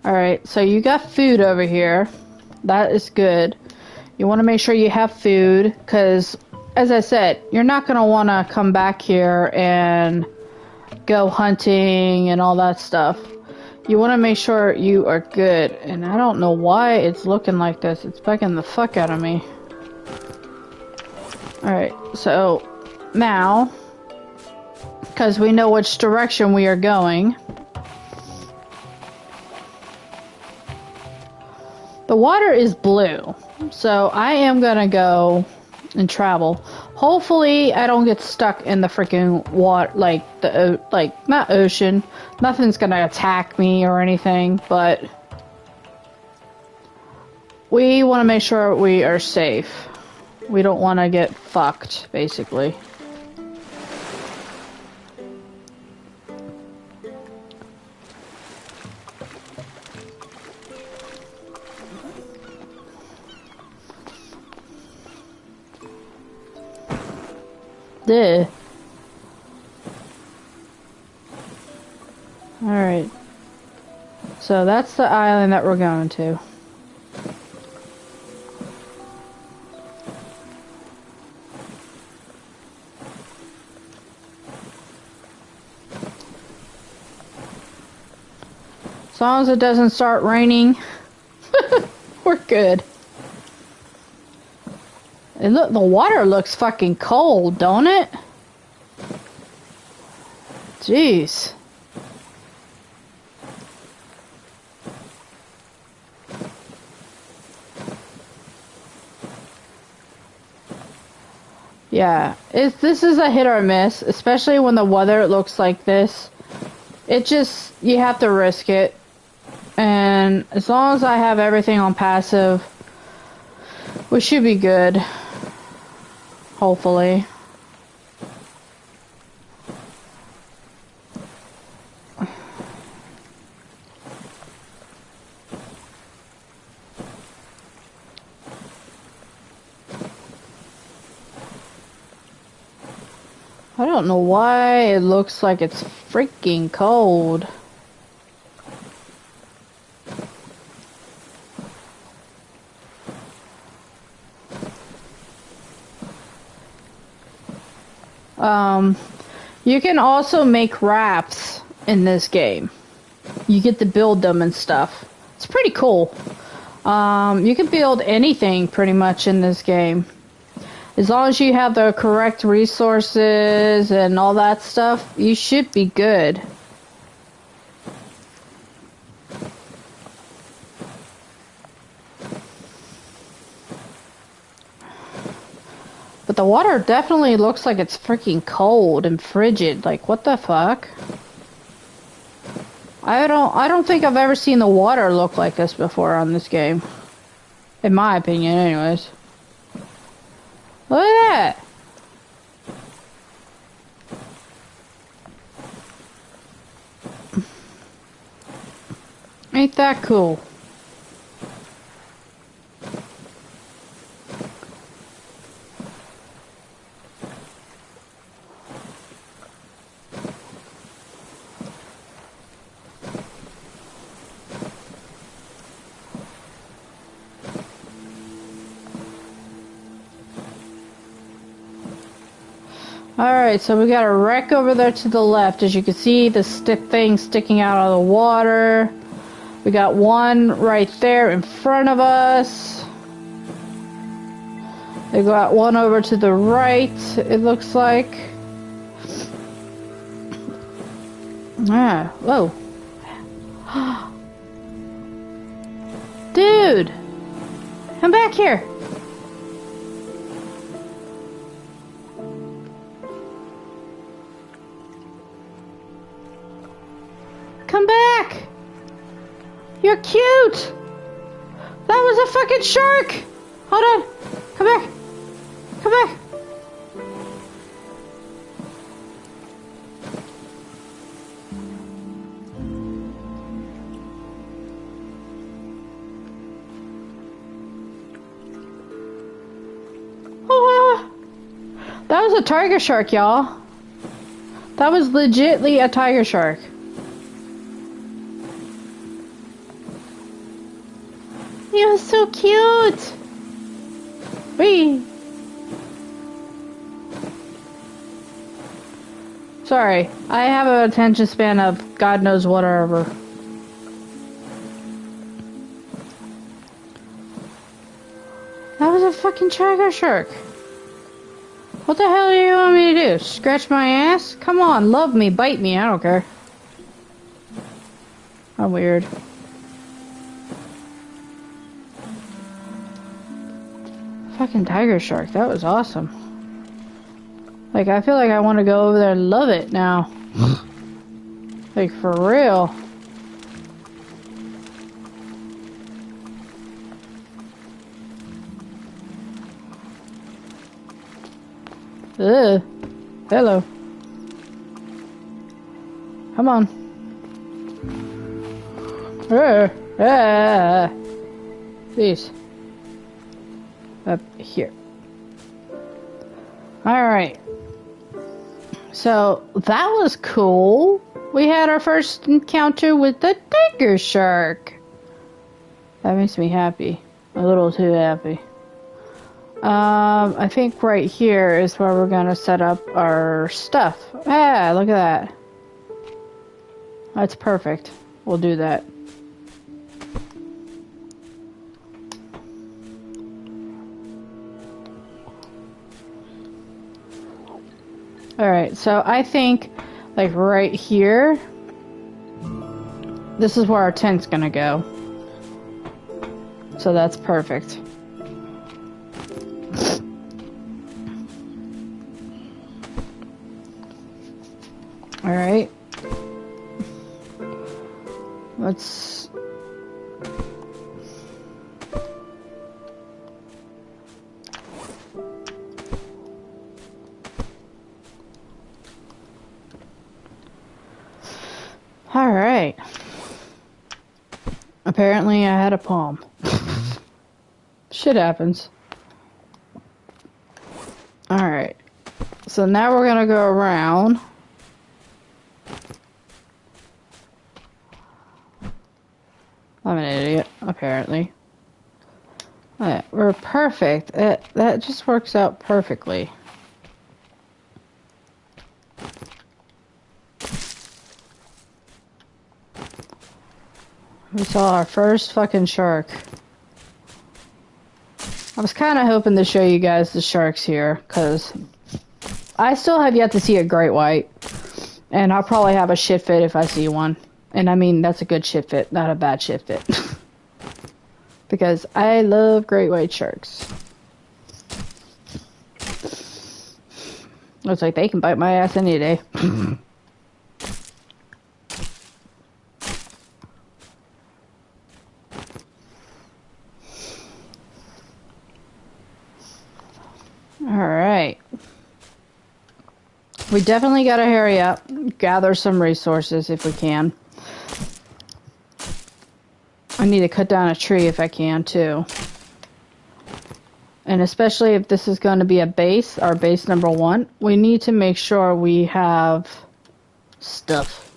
Speaker 1: Alright, so you got food over here. That is good. You want to make sure you have food, because as I said, you're not going to want to come back here and go hunting and all that stuff. You want to make sure you are good. And I don't know why it's looking like this. It's bugging the fuck out of me. Alright, so now, because we know which direction we are going, the water is blue. So I am going to go and travel. Hopefully I don't get stuck in the freaking water, like not ocean. Nothing's gonna attack me or anything, but we want to make sure we are safe. We don't want to get fucked, basically. Alright. So that's the island that we're going to. As long as it doesn't start raining, we're good. And look, the water looks fucking cold, don't it? Jeez. Yeah, this is a hit or miss, especially when the weather looks like this. It just, you have to risk it. And as long as I have everything on passive, we should be good. Hopefully. I don't know why it looks like it's freaking cold. You can also make rafts in this game. You get to build them and stuff. It's pretty cool. You can build anything pretty much in this game. As long as you have the correct resources and all that stuff, you should be good. But the water definitely looks like it's freaking cold and frigid. Like, what the fuck? I don't think I've ever seen the water look like this before on this game. In my opinion, anyways. Look at that! Ain't that cool? Alright, so we got a wreck over there to the left. As you can see, the thing sticking out of the water. We got one right there in front of us. They got one over to the right, it looks like. Ah, whoa. Dude! Come back here! Come back! You're cute! That was a fucking shark! Hold on! Come back! Come back! Oh, that was a tiger shark, y'all. That was legitly a tiger shark. You're so cute! Wee! Sorry, I have an attention span of God knows whatever. That was a fucking tiger shark. What the hell do you want me to do? Scratch my ass? Come on, love me, bite me, I don't care. I'm weird. Fucking tiger shark, that was awesome. Like, I feel like I want to go over there and love it now. Like, for real. Ugh. Hello. Come on. Please. Up here. Alright. So, that was cool. We had our first encounter with the tiger shark. That makes me happy. A little too happy. I think right here is where we're gonna set up our stuff. Ah, look at that. That's perfect. We'll do that. Alright, so I think, like, right here, this is where our tent's gonna go. So that's perfect. Alright. Let's... Alright. Apparently I had a palm. Shit happens. Alright. So now we're gonna go around. I'm an idiot, apparently. Alright, we're perfect. That just works out perfectly. We saw our first fucking shark. I was kind of hoping to show you guys the sharks here, because I still have yet to see a great white. And I'll probably have a shit fit if I see one. And I mean, that's a good shit fit, not a bad shit fit. Because I love great white sharks. Looks like they can bite my ass any day. Alright. We definitely gotta hurry up, gather some resources if we can. I need to cut down a tree if I can too. And especially if this is going to be a base, our base number 1, we need to make sure we have stuff.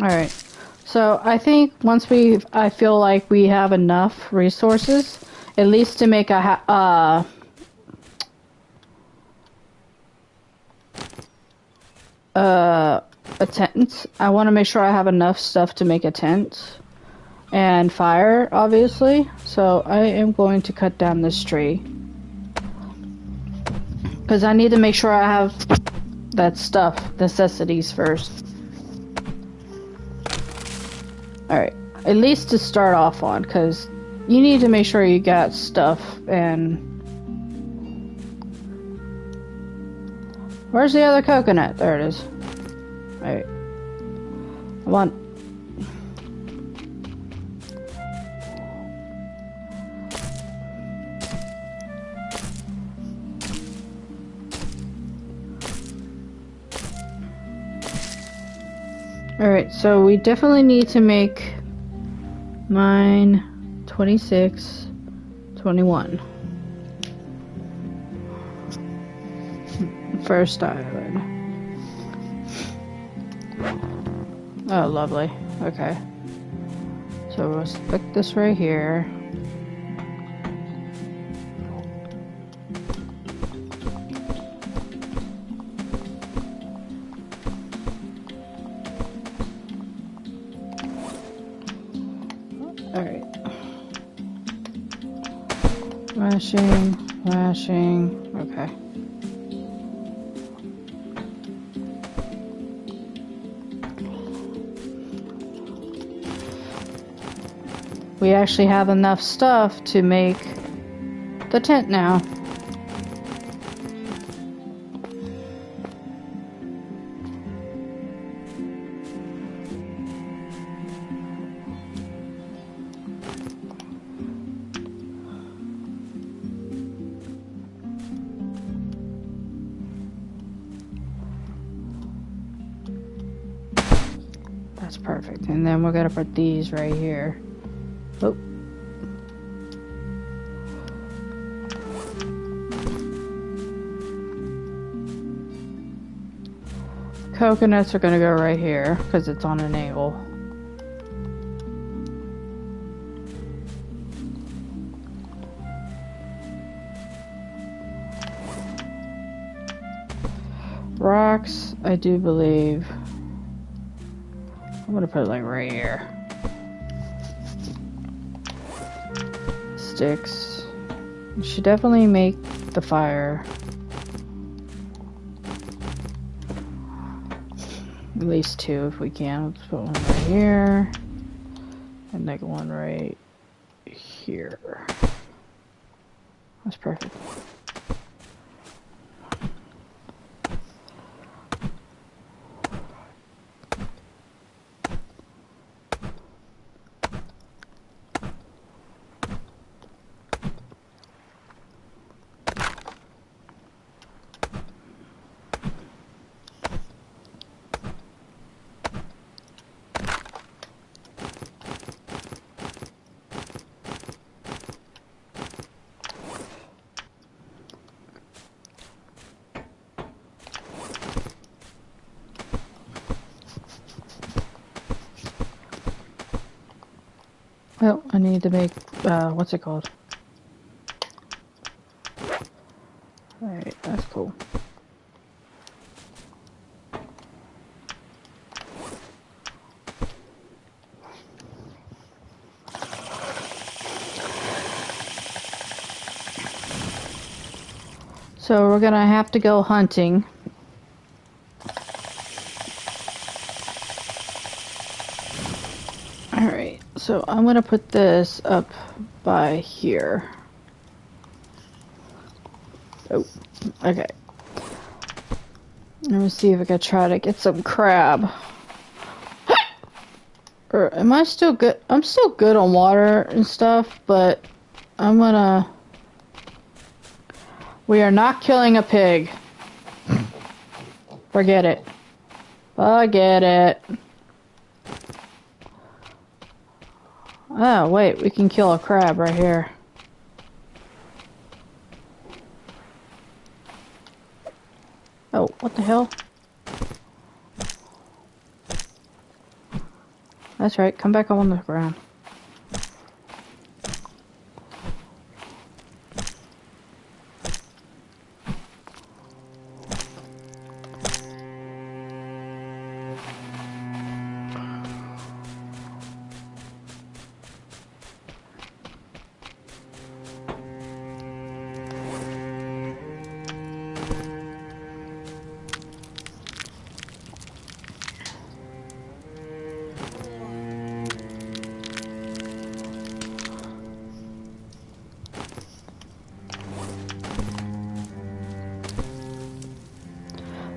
Speaker 1: Alright, so I think once I feel like we have enough resources, at least to make a tent. I want to make sure I have enough stuff to make a tent. And fire, obviously. So I am going to cut down this tree. Because I need to make sure I have that stuff, necessities first. Alright, at least to start off on, because you need to make sure you got stuff. And where's the other coconut? There it is. Alright. Come on. Alright, so we definitely need to make mine 26, 21. First island. Oh, lovely. Okay. So we'll stick this right here. Alright. Flashing. Okay. We actually have enough stuff to make the tent now. That's perfect. And then we're gonna put these right here. Oh. Coconuts are gonna go right here because it's on an angle. Rocks, I do believe. I'm gonna put it like right here. Sticks. We should definitely make the fire. At least 2 if we can. Let's put one right here. And make one right here. That's perfect. Well, I need to make, what's it called? Alright, that's cool. So we're gonna have to go hunting. So I'm gonna put this up by here. Oh, okay. Let me see if I can try to get some crab. Or am I still good? I'm still good on water and stuff, but I'm gonna... We are not killing a pig. Forget it. Forget it. Oh, wait, we can kill a crab right here. Oh, what the hell? That's right, come back on the ground.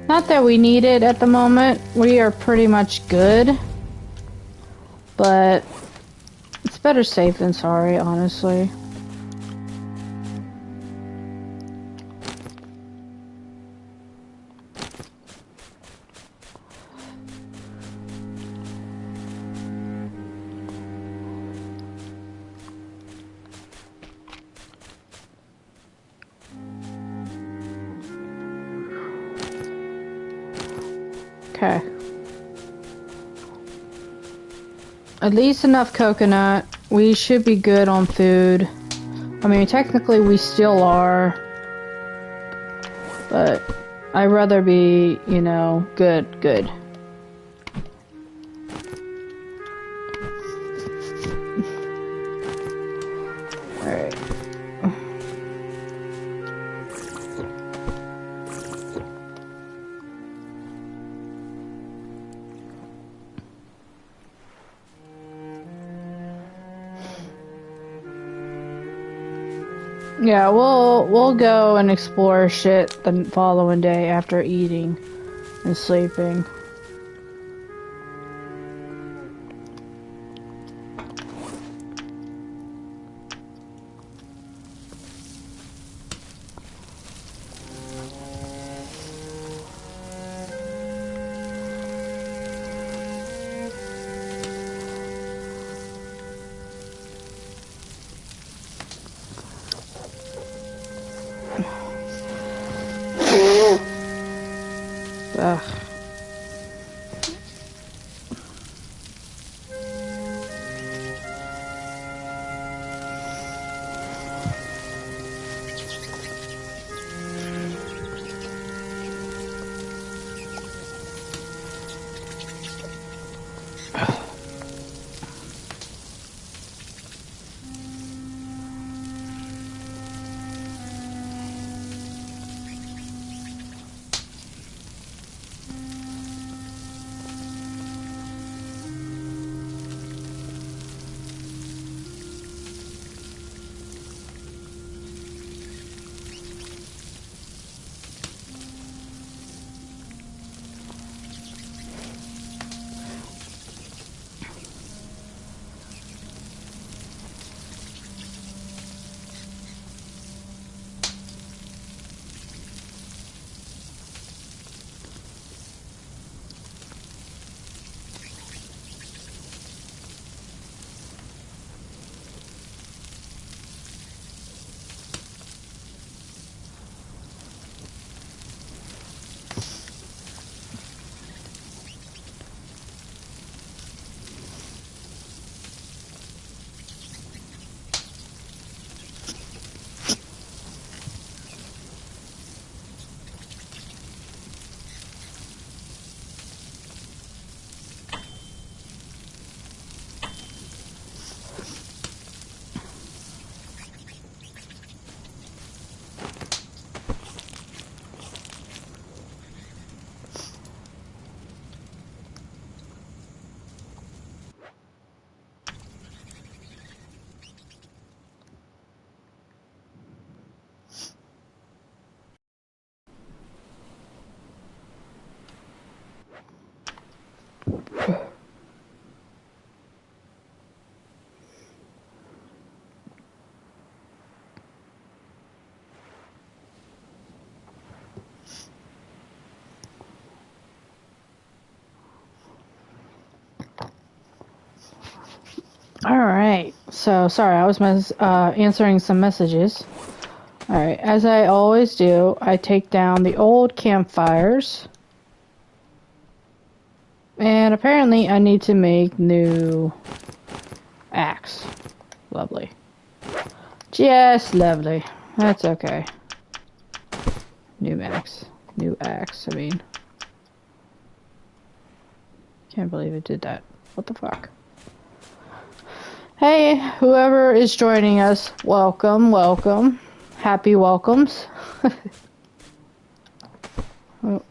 Speaker 1: Not that we need it at the moment. We are pretty much good. But it's better safe than sorry, honestly. Okay. At least enough coconut. We should be good on food. I mean, technically we still are. But I'd rather be, you know, good. Alright. Yeah, we'll go and explore shit the following day after eating and sleeping. Ugh. Alright, so sorry, I was answering some messages. Alright, as I always do, I take down the old campfires. And apparently I need to make new axe. Lovely. Just lovely. That's okay. New axe. New axe, I mean. Can't believe it did that. What the fuck? Hey, whoever is joining us, welcome, welcome. Happy welcomes. Oh.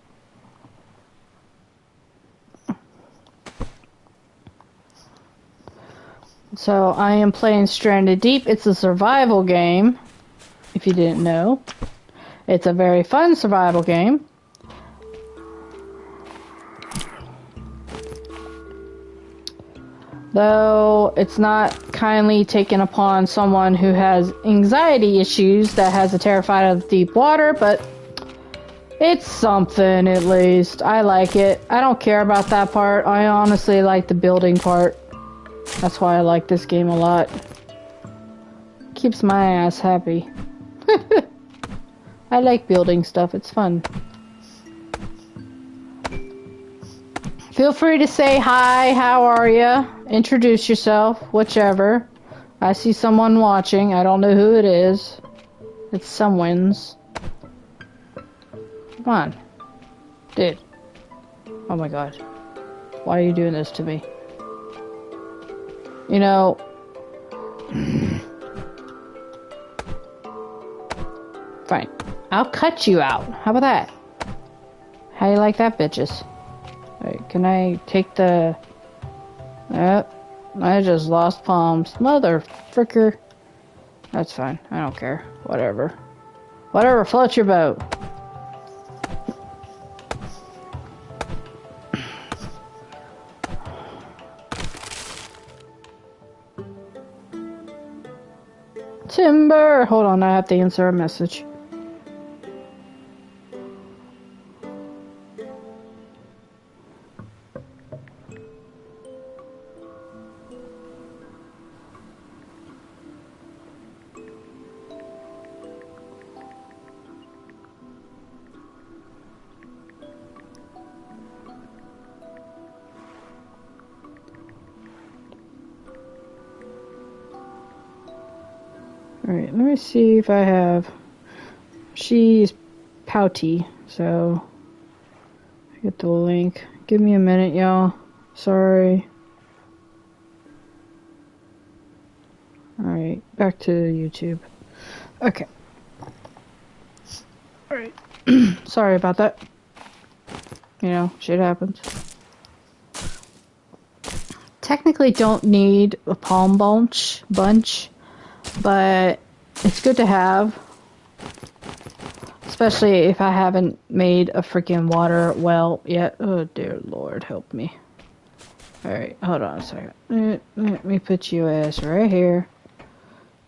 Speaker 1: So, I am playing Stranded Deep. It's a survival game, if you didn't know. It's a very fun survival game. Though it's not kindly taken upon someone who has anxiety issues that has a terrified of deep water, but it's something at least. I like it. I don't care about that part. I honestly like the building part. That's why I like this game a lot. Keeps my ass happy. I like building stuff. It's fun. Feel free to say hi, how are ya? Introduce yourself, whichever. I see someone watching. I don't know who it is. It's someone's. Come on. Dude. Oh my god. Why are you doing this to me? You know... Fine. I'll cut you out. How about that? How you like that, bitches? Wait, can I take the... I just lost palms. Mother fricker. That's fine. I don't care. Whatever. Whatever floats your boat. Timber! Hold on, I have to answer a message. Alright, let me see if I have... She's pouty, so... I get the link. Give me a minute, y'all. Sorry. Alright, back to YouTube. Okay. Alright. Sorry about that. You know, shit happens. Technically don't need a palm bunch, but it's good to have. Especially if I haven't made a freaking water well yet. Oh dear Lord, help me. Alright, hold on a second. Let me put you ass right here.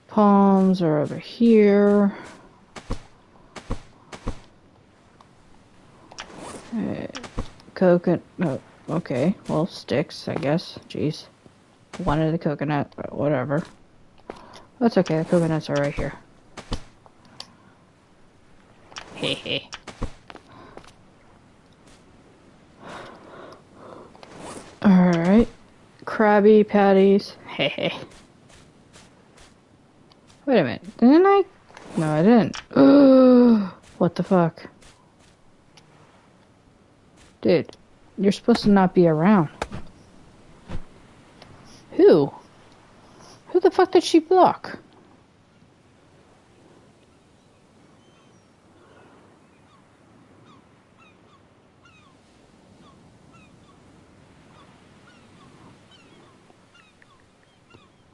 Speaker 1: Palms are over here. Coconut. Oh, okay. Well, sticks, I guess. Jeez. Wanted the coconut, but whatever. That's okay. The coconuts are right here. Hehe. Alright. Krabby Patties. Hehe. Wait a minute. Didn't I? No, I didn't. What the fuck? Dude, you're supposed to not be around. Who? Who the fuck did she block?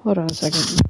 Speaker 1: Hold on a second.